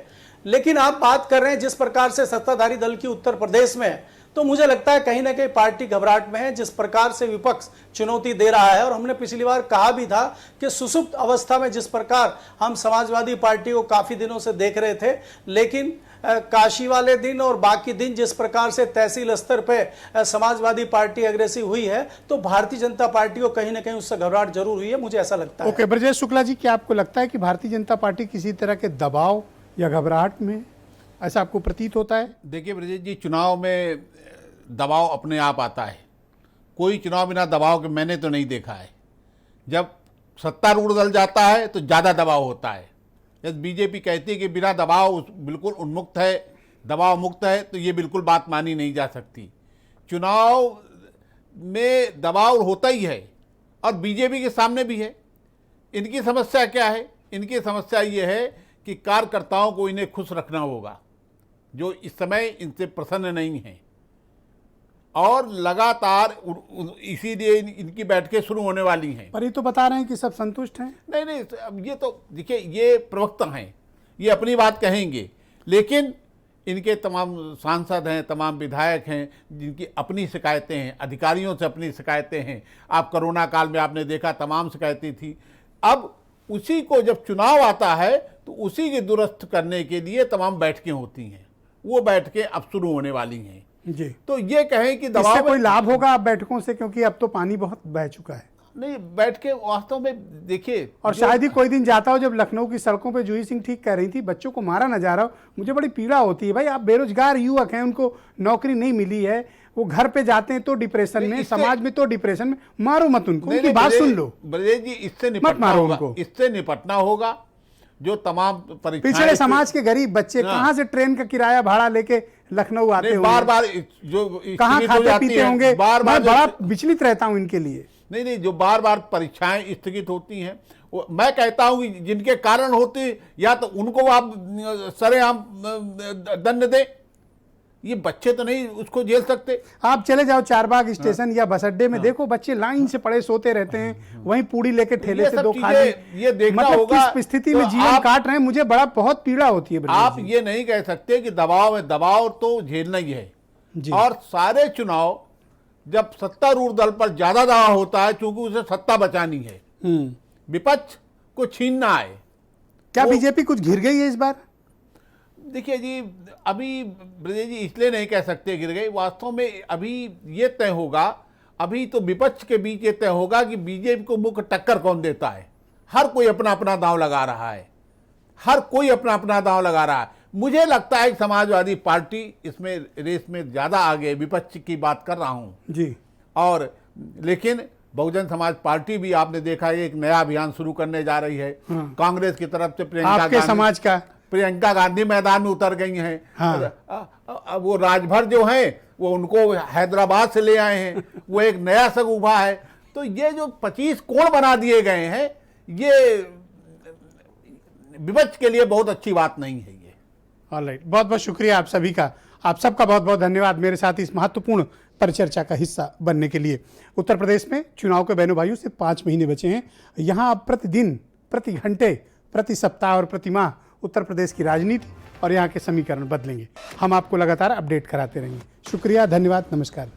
Speaker 7: लेकिन आप बात कर रहे हैं जिस प्रकार से सत्ताधारी दल की उत्तर प्रदेश में, तो मुझे लगता है कहीं ना कहीं पार्टी घबराहट में है। जिस प्रकार से विपक्ष चुनौती दे रहा है, और हमने पिछली बार कहा भी था कि सुसुप्त अवस्था में जिस प्रकार हम समाजवादी पार्टी को काफी दिनों से देख रहे थे, लेकिन काशी वाले दिन और बाकी दिन जिस प्रकार से तहसील स्तर पे समाजवादी पार्टी अग्रेसिव हुई है, तो भारतीय जनता पार्टी को कहीं ना कहीं उससे घबराहट जरूर हुई है, मुझे ऐसा लगता है।
Speaker 1: ओके ब्रजेश शुक्ला जी, क्या आपको लगता है कि भारतीय जनता पार्टी किसी तरह के दबाव या घबराहट में, ऐसा आपको प्रतीत होता है?
Speaker 8: देखिए ब्रजेश जी, चुनाव में दबाव अपने आप आता है। कोई चुनाव बिना दबाव के मैंने तो नहीं देखा है। जब सत्तारूढ़ दल जाता है तो ज़्यादा दबाव होता है। जब बीजेपी कहती है कि बिना दबाव बिल्कुल उन्मुक्त है, दबाव मुक्त है, तो ये बिल्कुल बात मानी नहीं जा सकती। चुनाव में दबाव होता ही है, और बीजेपी के सामने भी है। इनकी समस्या क्या है? इनकी समस्या ये है कि कार्यकर्ताओं को इन्हें खुश रखना होगा, जो इस समय इनसे प्रसन्न नहीं हैं, और लगातार इसीलिए इनकी बैठकें शुरू होने वाली हैं।
Speaker 1: पर ये तो बता रहे हैं कि सब संतुष्ट हैं।
Speaker 8: नहीं, अब ये तो देखिए, ये प्रवक्ता हैं, ये अपनी बात कहेंगे, लेकिन इनके तमाम सांसद हैं, तमाम विधायक हैं, जिनकी अपनी शिकायतें हैं, अधिकारियों से अपनी शिकायतें हैं। आप कोरोना काल में आपने देखा तमाम शिकायतें थी। अब उसी को जब चुनाव आता है तो उसी के दुरुस्त करने के लिए तमाम बैठकें होती हैं। वो बैठकें अब शुरू होने वाली हैं
Speaker 1: जी।
Speaker 8: तो ये कहें कि
Speaker 1: इससे कोई लाभ होगा अब बैठकों से, क्योंकि अब तो पानी बहुत बह चुका है?
Speaker 8: नहीं, बैठ के वास्तव में देखिए,
Speaker 1: और शायद ही कोई दिन जाता हो जब लखनऊ की सड़कों पे जूही सिंह ठीक कह रही थी, बच्चों को मारा ना जा रहा हो। मुझे बड़ी पीड़ा होती है भाई, आप बेरोजगार युवक हैं, उनको नौकरी नहीं मिली है, वो घर पे जाते हैं तो डिप्रेशन में, समाज में तो डिप्रेशन में, मारो मत उनको, उनकी बात सुन लो।
Speaker 8: ब्रजेश जी, इससे निपटना होगा, इससे निपटना होगा। जो तमाम
Speaker 1: पिछड़े समाज के गरीब बच्चे कहाँ से ट्रेन का किराया भाड़ा लेके लखनऊ आते होंगे,
Speaker 8: बार बार जो
Speaker 1: कहाँ
Speaker 8: स्थगित हो
Speaker 1: खाते
Speaker 8: जाती
Speaker 1: पीते
Speaker 8: हैं,
Speaker 1: होंगे,
Speaker 8: बार
Speaker 1: मैं
Speaker 8: बार
Speaker 1: बड़ा विचलित रहता हूं इनके लिए।
Speaker 8: नहीं, जो बार बार परीक्षाएं स्थगित होती हैं, मैं कहता हूं कि जिनके कारण होती, या तो उनको आप सरेआम दंड दें। ये बच्चे तो नहीं उसको झेल सकते।
Speaker 1: आप चले जाओ चारबाग स्टेशन या बस अड्डे में, देखो बच्चे लाइन से पड़े सोते रहते हैं, वहीं पूड़ी लेके ठेले
Speaker 8: ये
Speaker 1: से
Speaker 8: सब
Speaker 1: दो
Speaker 8: चीजें
Speaker 1: खाली,
Speaker 8: ये देखना
Speaker 1: मतलब
Speaker 8: होगा।
Speaker 1: किस स्थिति में
Speaker 8: तो
Speaker 1: जीवन
Speaker 8: आप-
Speaker 1: काट रहे हैं, मुझे बड़ा बहुत पीड़ा होती है ब्रजेश
Speaker 8: आप
Speaker 1: जी।
Speaker 8: ये नहीं कह सकते कि दबाव है, दबाव तो झेलना ही है।
Speaker 1: जी।
Speaker 8: और सारे चुनाव जब सत्तारूढ़ दल पर ज्यादा दबाव होता है, क्योंकि उसे सत्ता बचानी है, विपक्ष को छीनना है।
Speaker 1: क्या बीजेपी कुछ घिर गई है इस बार?
Speaker 8: देखिए जी, अभी ब्रजेश जी इसलिए नहीं कह सकते गिर गई, वास्तव में अभी ये तय होगा, अभी तो विपक्ष के बीच ये तय होगा कि बीजेपी को मुख्य टक्कर कौन देता है। हर कोई अपना अपना दांव लगा रहा है, हर कोई अपना अपना दांव लगा रहा है। मुझे लगता है कि समाजवादी पार्टी इसमें रेस में ज्यादा आगे, विपक्ष की बात कर रहा हूं
Speaker 1: जी।
Speaker 8: और लेकिन बहुजन समाज पार्टी भी आपने देखा है एक नया अभियान शुरू करने जा रही है। कांग्रेस की तरफ से
Speaker 1: आपके समाज का
Speaker 8: प्रियंका गांधी मैदान में उतर गई हैं।
Speaker 1: हाँ।
Speaker 8: वो राजभर जो हैं वो उनको हैदराबाद से ले आए हैं, वो एक नया सगुफा है। तो ये जो 25 कोण बना दिए गए हैं, ये विपक्ष के लिए बहुत अच्छी बात नहीं है। ये
Speaker 1: ऑलराइट, बहुत बहुत शुक्रिया आप सभी का, आप सबका बहुत बहुत धन्यवाद मेरे साथ इस महत्वपूर्ण परिचर्चा का हिस्सा बनने के लिए। उत्तर प्रदेश में चुनाव के बहनों भाइयों से 5 महीने बचे हैं। यहाँ अब प्रतिदिन, प्रति घंटे, प्रति सप्ताह और प्रति माह उत्तर प्रदेश की राजनीति और यहाँ के समीकरण बदलेंगे। हम आपको लगातार अपडेट कराते रहेंगे। शुक्रिया, धन्यवाद, नमस्कार।